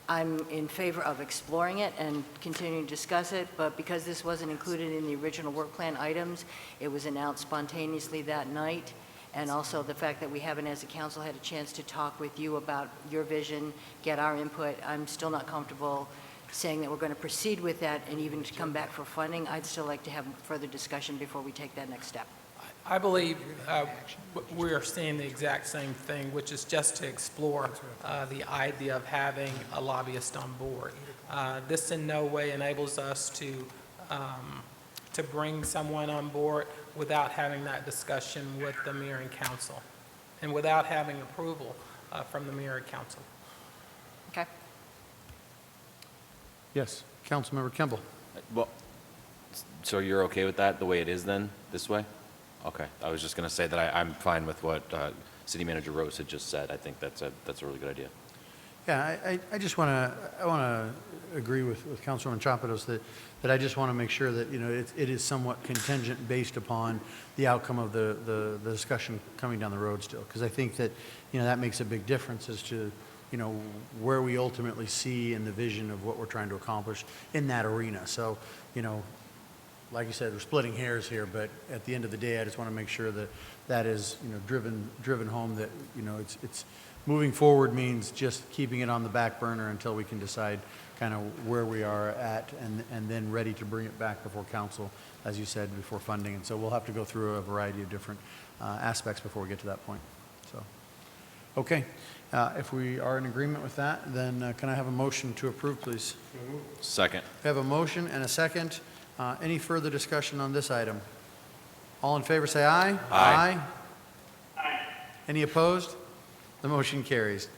I'm in favor of exploring it and continuing to discuss it, but because this wasn't included in the original work plan items, it was announced spontaneously that night, and also the fact that we haven't, as a council, had a chance to talk with you about your vision, get our input, I'm still not comfortable saying that we're going to proceed with that and even to come back for funding. I'd still like to have further discussion before we take that next step. I believe we are seeing the exact same thing, which is just to explore the idea of having a lobbyist on board. This in no way enables us to bring someone on board without having that discussion with the mayor and council, and without having approval from the mayor and council. Okay. Yes, Councilmember Kimball. Well, so you're okay with that, the way it is then, this way? Okay, I was just going to say that I'm fine with what City Manager Rose had just said. I think that's a really good idea. Yeah, I just want to agree with Councilwoman Champados that I just want to make sure that, you know, it is somewhat contingent based upon the outcome of the discussion coming down the road still, because I think that, you know, that makes a big difference as to, you know, where we ultimately see in the vision of what we're trying to accomplish in that arena. So, you know, like you said, we're splitting hairs here, but at the end of the day, I just want to make sure that that is, you know, driven home, that, you know, it's moving forward means just keeping it on the back burner until we can decide kind of where we are at, and then ready to bring it back before council, as you said, before funding. And so we'll have to go through a variety of different aspects before we get to that point. So, okay. If we are in agreement with that, then can I have a motion to approve, please? Second. We have a motion and a second. Any further discussion on this item? All in favor say aye. Aye. Aye. Any opposed? The motion carries.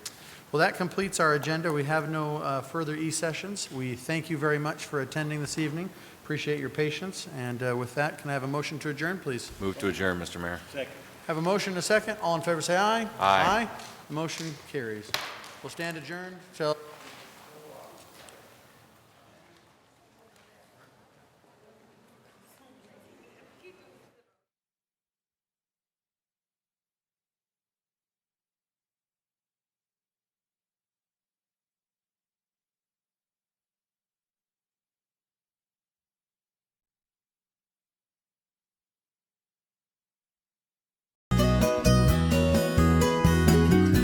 Well, that completes our agenda. We have no further e-sessions. We thank you very much for attending this evening. Appreciate your patience. And with that, can I have a motion to adjourn, please? Move to adjourn, Mr. Mayor. Second. Have a motion and a second. All in favor say aye. Aye. The motion carries. We'll stand adjourned till